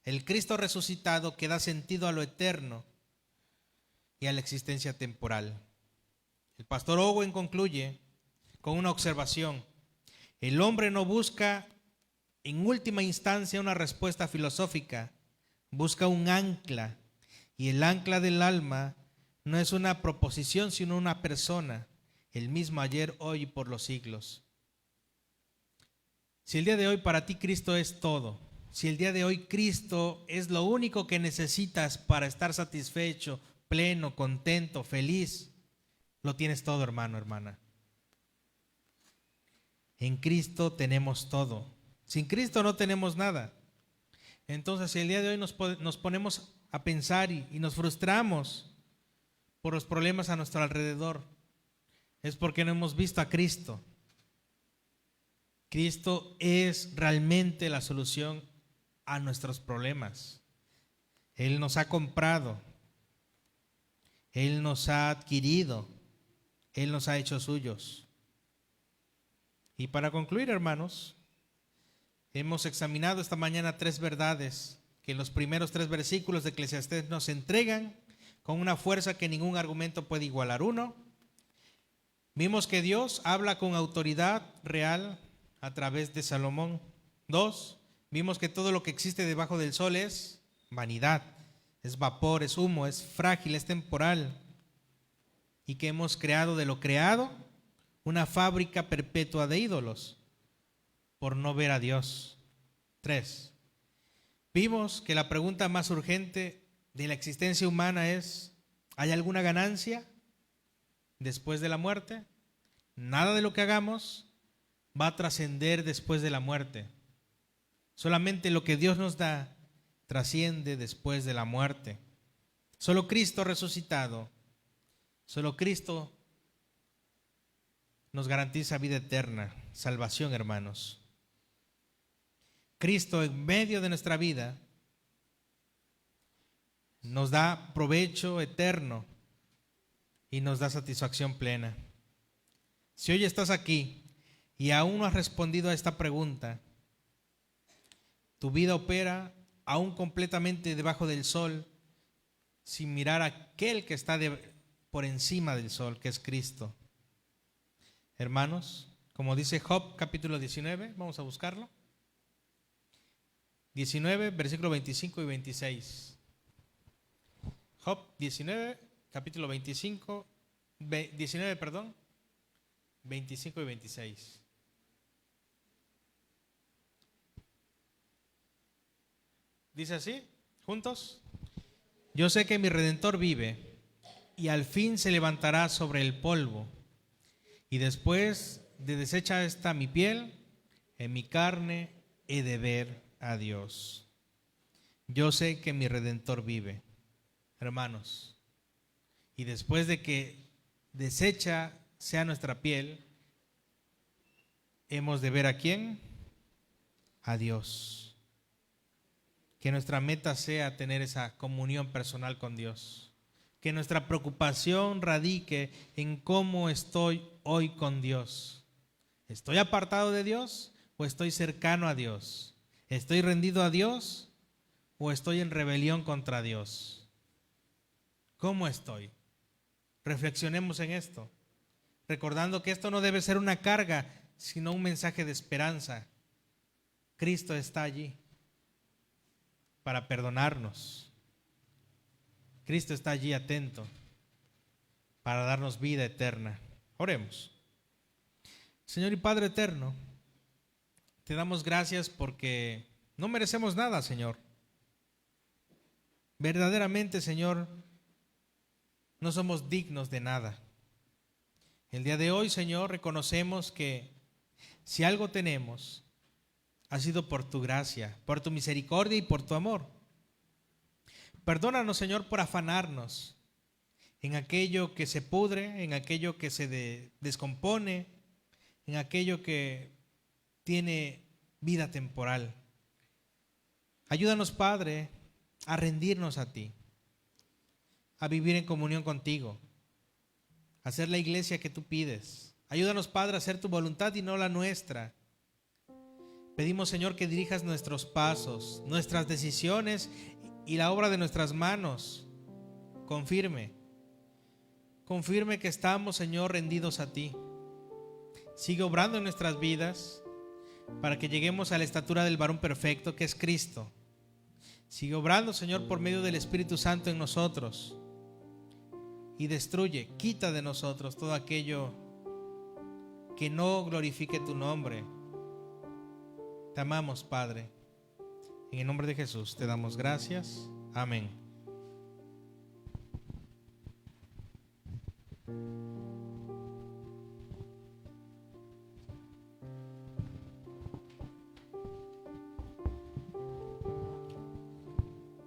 el Cristo resucitado que da sentido a lo eterno y a la existencia temporal. El pastor Owen concluye con una observación: el hombre no busca en última instancia una respuesta filosófica, busca un ancla, y el ancla del alma no es una proposición sino una persona, el mismo ayer, hoy y por los siglos. Si el día de hoy para ti Cristo es todo, si el día de hoy Cristo es lo único que necesitas para estar satisfecho, pleno, contento, feliz, lo tienes todo, hermano, hermana. En Cristo tenemos todo. Sin Cristo no tenemos nada. Entonces, si el día de hoy nos ponemos a pensar y nos frustramos por los problemas a nuestro alrededor, es porque no hemos visto a Cristo. Cristo es realmente la solución a nuestros problemas. Él nos ha comprado, Él nos ha adquirido, Él nos ha hecho suyos. Y para concluir, hermanos, hemos examinado esta mañana 3 verdades que en los primeros 3 versículos de Eclesiastés nos entregan con una fuerza que ningún argumento puede igualar. 1, vimos que Dios habla con autoridad real a través de Salomón. 2, vimos que todo lo que existe debajo del sol es vanidad, es vapor, es humo, es frágil, es temporal, y que hemos creado de lo creado una fábrica perpetua de ídolos por no ver a Dios. 3, vimos que la pregunta más urgente de la existencia humana es: ¿hay alguna ganancia después de la muerte? Nada de lo que hagamos va a trascender después de la muerte. Solamente lo que Dios nos da trasciende después de la muerte. Solo Cristo resucitado, solo Cristo nos garantiza vida eterna, salvación, hermanos. Cristo en medio de nuestra vida nos da provecho eterno y nos da satisfacción plena. Si hoy estás aquí y aún no has respondido a esta pregunta, tu vida opera aún completamente debajo del sol, sin mirar a aquel que está por encima del sol, que es Cristo. Hermanos, como dice Job capítulo 19, vamos a buscarlo. 19, versículo 25 y 26. Job 19, capítulo 25, 25 y 26. Dice así, juntos: yo sé que mi Redentor vive y al fin se levantará sobre el polvo, y después de deshecha esta mi piel, en mi carne he de ver a Dios. Yo sé que mi Redentor vive, hermanos, y después de que deshecha sea nuestra piel, hemos de ver ¿a quién? A Dios. Que nuestra meta sea tener esa comunión personal con Dios. que nuestra preocupación radique en cómo estoy hoy con Dios. ¿Estoy apartado de Dios o estoy cercano a Dios? ¿Estoy rendido a Dios o estoy en rebelión contra Dios? ¿Cómo estoy? Reflexionemos en esto, recordando que esto no debe ser una carga, sino un mensaje de esperanza. Cristo está allí para perdonarnos. Cristo está allí atento para darnos vida eterna. Oremos. Señor y Padre eterno, te damos gracias porque no merecemos nada, Señor. Verdaderamente, Señor, no somos dignos de nada. El día de hoy, Señor, reconocemos que si algo tenemos, ha sido por tu gracia, por tu misericordia y por tu amor. Perdónanos, Señor, por afanarnos en aquello que se pudre, en aquello que se descompone, en aquello que tiene vida temporal. Ayúdanos, Padre, a rendirnos a ti, a vivir en comunión contigo, a ser la iglesia que tú pides. Ayúdanos, Padre, a hacer tu voluntad y no la nuestra. Pedimos, Señor, que dirijas nuestros pasos, nuestras decisiones y la obra de nuestras manos. Confirme que estamos, Señor, rendidos a ti. Sigue obrando en nuestras vidas para que lleguemos a la estatura del varón perfecto que es Cristo. Sigue obrando, Señor, por medio del Espíritu Santo en nosotros y destruye, quita de nosotros todo aquello que no glorifique tu nombre. Te amamos, Padre. En el nombre de Jesús te damos gracias. Amén.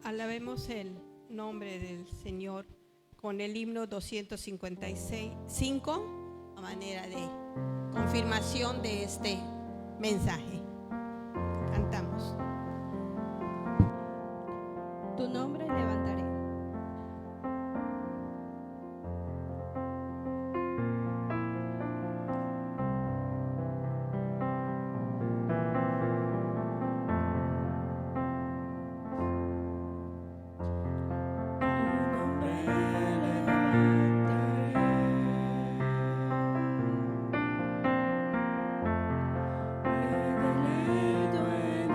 Alabemos el nombre del Señor con el himno 255 a manera de confirmación de este mensaje. Cantamos. Tu nombre levantaré. Me deleito en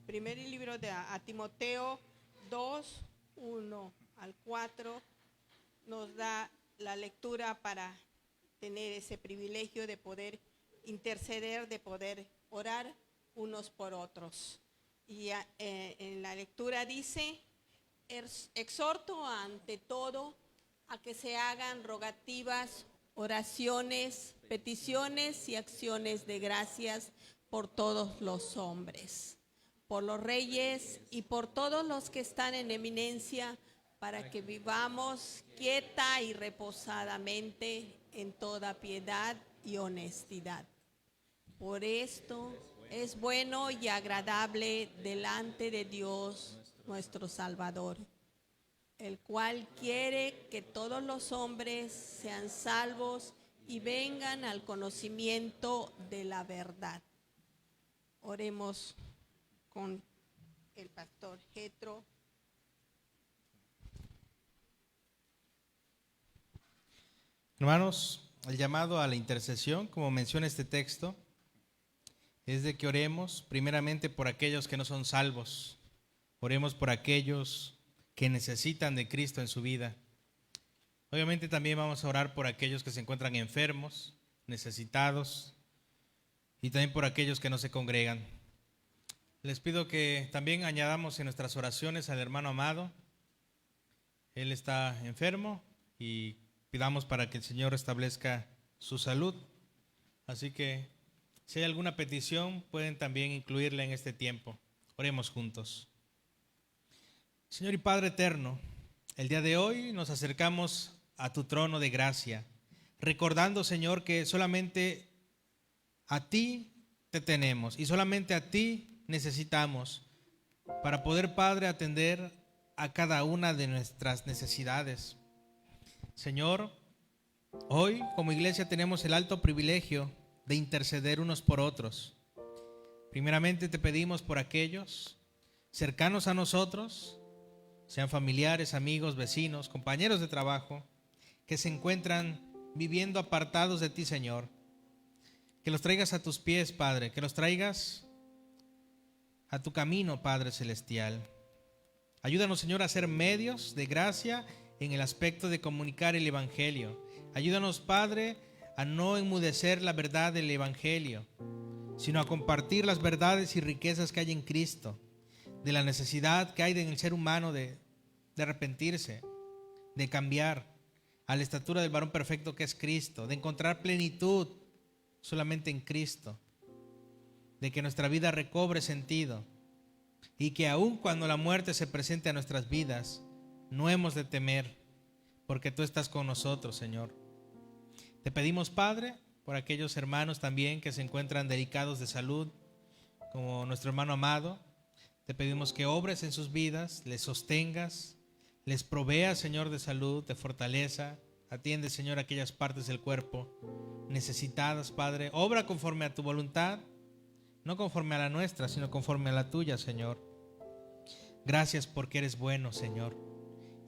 Primer libro de a Timoteo 2, 1 al 4 nos da la lectura para tener ese privilegio de poder interceder, de poder orar unos por otros. Y en la lectura dice: exhorto ante todo a que se hagan rogativas, oraciones, peticiones y acciones de gracias por todos los hombres, por los reyes y por todos los que están en eminencia, para que vivamos quieta y reposadamente en toda piedad y honestidad. Por esto es bueno y agradable delante de Dios nuestro Salvador, el cual quiere que todos los hombres sean salvos y vengan al conocimiento de la verdad. Oremos con el pastor Jetro. Hermanos, el llamado a la intercesión, como menciona este texto, es de que oremos primeramente por aquellos que no son salvos. Oremos por aquellos que necesitan de Cristo en su vida. Obviamente también vamos a orar por aquellos que se encuentran enfermos, necesitados, y también por aquellos que no se congregan. Les pido que también añadamos en nuestras oraciones al hermano Amado. Él está enfermo y pidamos para que el Señor restablezca su salud. Así que si hay alguna petición, pueden también incluirla en este tiempo. Oremos juntos. Señor y Padre eterno, el día de hoy nos acercamos a tu trono de gracia, recordando, Señor, que solamente a ti te tenemos y solamente a ti necesitamos para poder, Padre, atender a cada una de nuestras necesidades. Señor, hoy como iglesia tenemos el alto privilegio de interceder unos por otros. Primeramente te pedimos por aquellos cercanos a nosotros, sean familiares, amigos, vecinos, compañeros de trabajo, que se encuentran viviendo apartados de ti, Señor. Que los traigas a tus pies, Padre, que los traigas a tu camino, Padre celestial. Ayúdanos, Señor, a ser medios de gracia en el aspecto de comunicar el Evangelio. Ayúdanos, Padre, a no enmudecer la verdad del Evangelio, sino a compartir las verdades y riquezas que hay en Cristo, de la necesidad que hay en el ser humano de arrepentirse, de cambiar a la estatura del varón perfecto que es Cristo, de encontrar plenitud solamente en Cristo, de que nuestra vida recobre sentido y que aun cuando la muerte se presente a nuestras vidas, no hemos de temer, porque tú estás con nosotros, Señor. Te pedimos, Padre, por aquellos hermanos también que se encuentran delicados de salud, como nuestro hermano Amado. Te pedimos que obres en sus vidas, les sostengas, les proveas, Señor, de salud, de fortaleza. Atiende, Señor, aquellas partes del cuerpo necesitadas, Padre. Obra conforme a tu voluntad, no conforme a la nuestra, sino conforme a la tuya, Señor. Gracias porque eres bueno, Señor,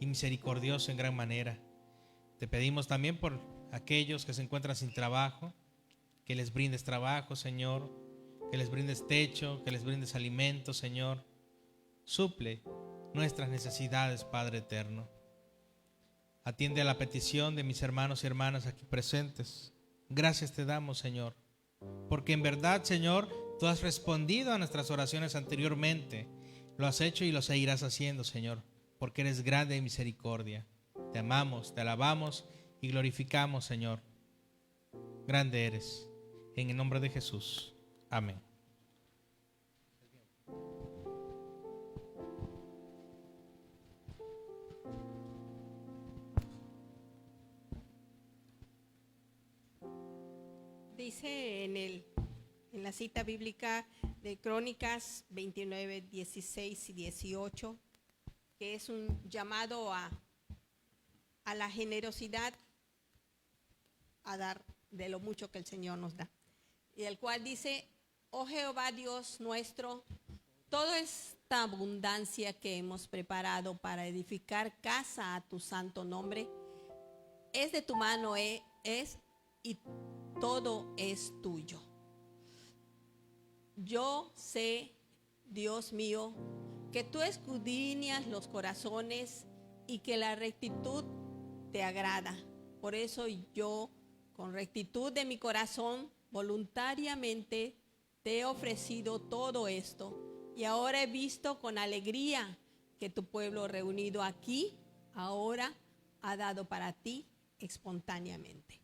y misericordioso en gran manera. Te pedimos también por aquellos que se encuentran sin trabajo, que les brindes trabajo, Señor, que les brindes techo, que les brindes alimento, Señor. Suple nuestras necesidades, Padre eterno. Atiende a la petición de mis hermanos y hermanas aquí presentes. Gracias te damos, Señor, porque en verdad, Señor, tú has respondido a nuestras oraciones anteriormente. Lo has hecho y lo seguirás haciendo, Señor, porque eres grande en misericordia. Te amamos, te alabamos y glorificamos, Señor. Grande eres. En el nombre de Jesús. Amén. Dice en la cita bíblica de Crónicas 29, 16 y 18, que es un llamado a la generosidad, a dar de lo mucho que el Señor nos da. Y el cual dice: oh Jehová Dios nuestro, toda esta abundancia que hemos preparado para edificar casa a tu santo nombre, es de tu mano, es y todo es tuyo. Yo sé, Dios mío, que tú escudriñas los corazones y que la rectitud te agrada. Por eso yo, con rectitud de mi corazón, voluntariamente te he ofrecido todo esto. Y ahora he visto con alegría que tu pueblo reunido aquí ahora ha dado para ti espontáneamente.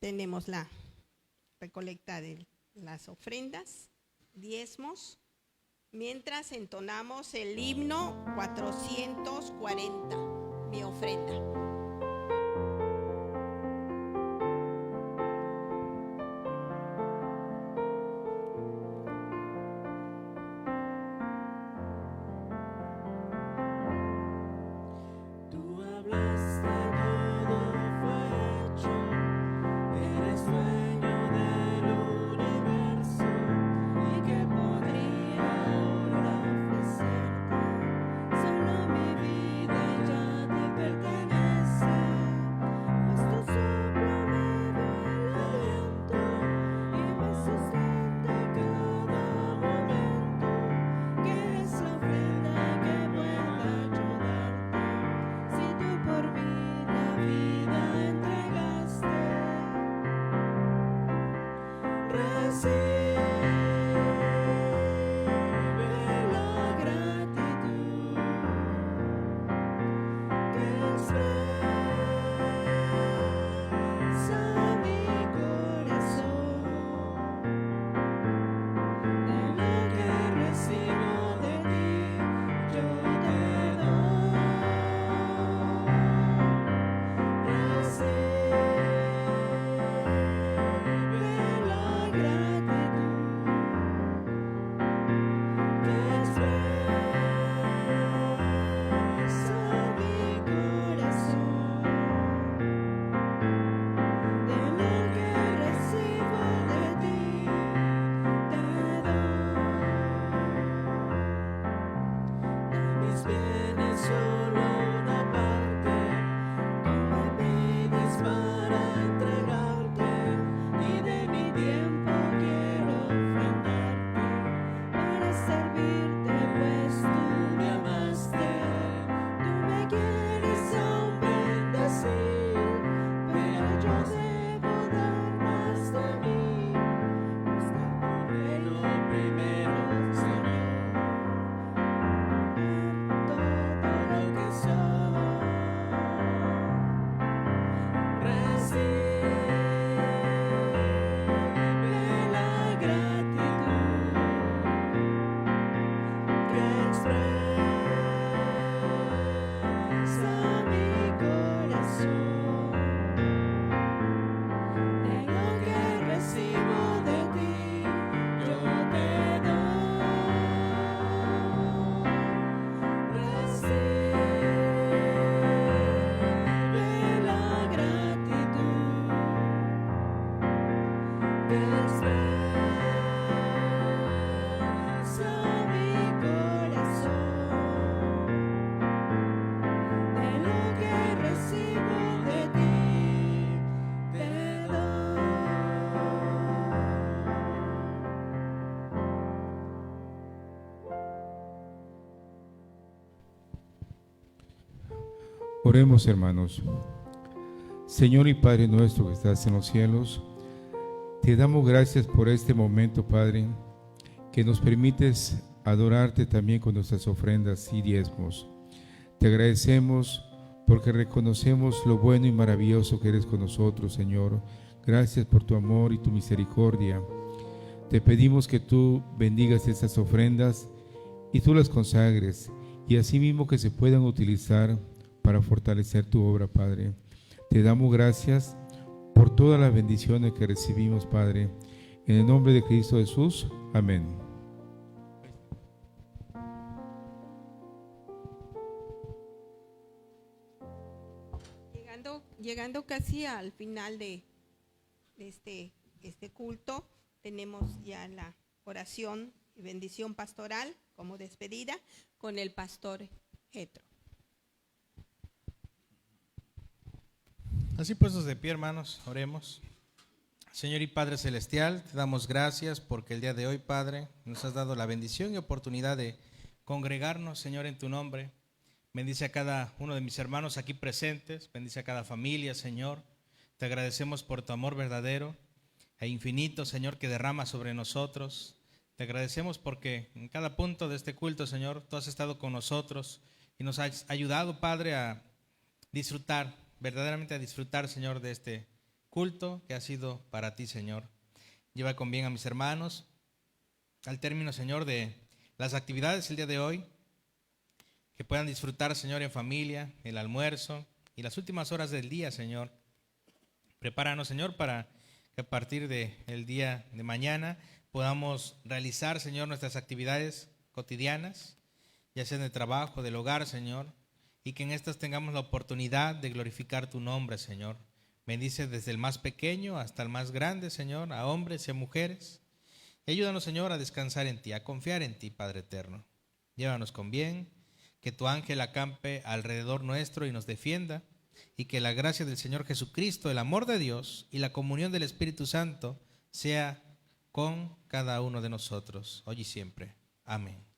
Tenemos la recolecta de las ofrendas, diezmos, mientras entonamos el himno 440, mi ofrenda. Gratitud. Oremos, hermanos. Señor y Padre nuestro que estás en los cielos, te damos gracias por este momento, Padre, que nos permites adorarte también con nuestras ofrendas y diezmos. Te agradecemos porque reconocemos lo bueno y maravilloso que eres con nosotros, Señor. Gracias por tu amor y tu misericordia. Te pedimos que tú bendigas estas ofrendas y tú las consagres, y asimismo que se puedan utilizar para fortalecer tu obra, Padre. Te damos gracias por todas las bendiciones que recibimos, Padre. En el nombre de Cristo Jesús. Amén. Llegando casi al final de este culto, tenemos ya la oración y bendición pastoral como despedida con el pastor Jetro. Así puestos de pie, hermanos, oremos. Señor y Padre Celestial, te damos gracias porque el día de hoy, Padre, nos has dado la bendición y oportunidad de congregarnos, Señor, en tu nombre. Bendice a cada uno de mis hermanos aquí presentes, bendice a cada familia, Señor. Te agradecemos por tu amor verdadero e infinito, Señor, que derrama sobre nosotros. Te agradecemos porque en cada punto de este culto, Señor, tú has estado con nosotros y nos has ayudado, Padre, a disfrutar, verdaderamente a disfrutar, Señor, de este culto que ha sido para ti, Señor. Lleva con bien a mis hermanos al término, Señor, de las actividades el día de hoy, que puedan disfrutar, Señor, en familia, el almuerzo y las últimas horas del día, Señor. Prepáranos, Señor, para que a partir del día de mañana podamos realizar, Señor, nuestras actividades cotidianas, ya sea en el trabajo, del hogar, Señor, y que en estas tengamos la oportunidad de glorificar tu nombre, Señor. Bendice desde el más pequeño hasta el más grande, Señor, a hombres y a mujeres. Y ayúdanos, Señor, a descansar en ti, a confiar en ti, Padre eterno. Llévanos con bien, que tu ángel acampe alrededor nuestro y nos defienda, y que la gracia del Señor Jesucristo, el amor de Dios y la comunión del Espíritu Santo sea con cada uno de nosotros, hoy y siempre. Amén.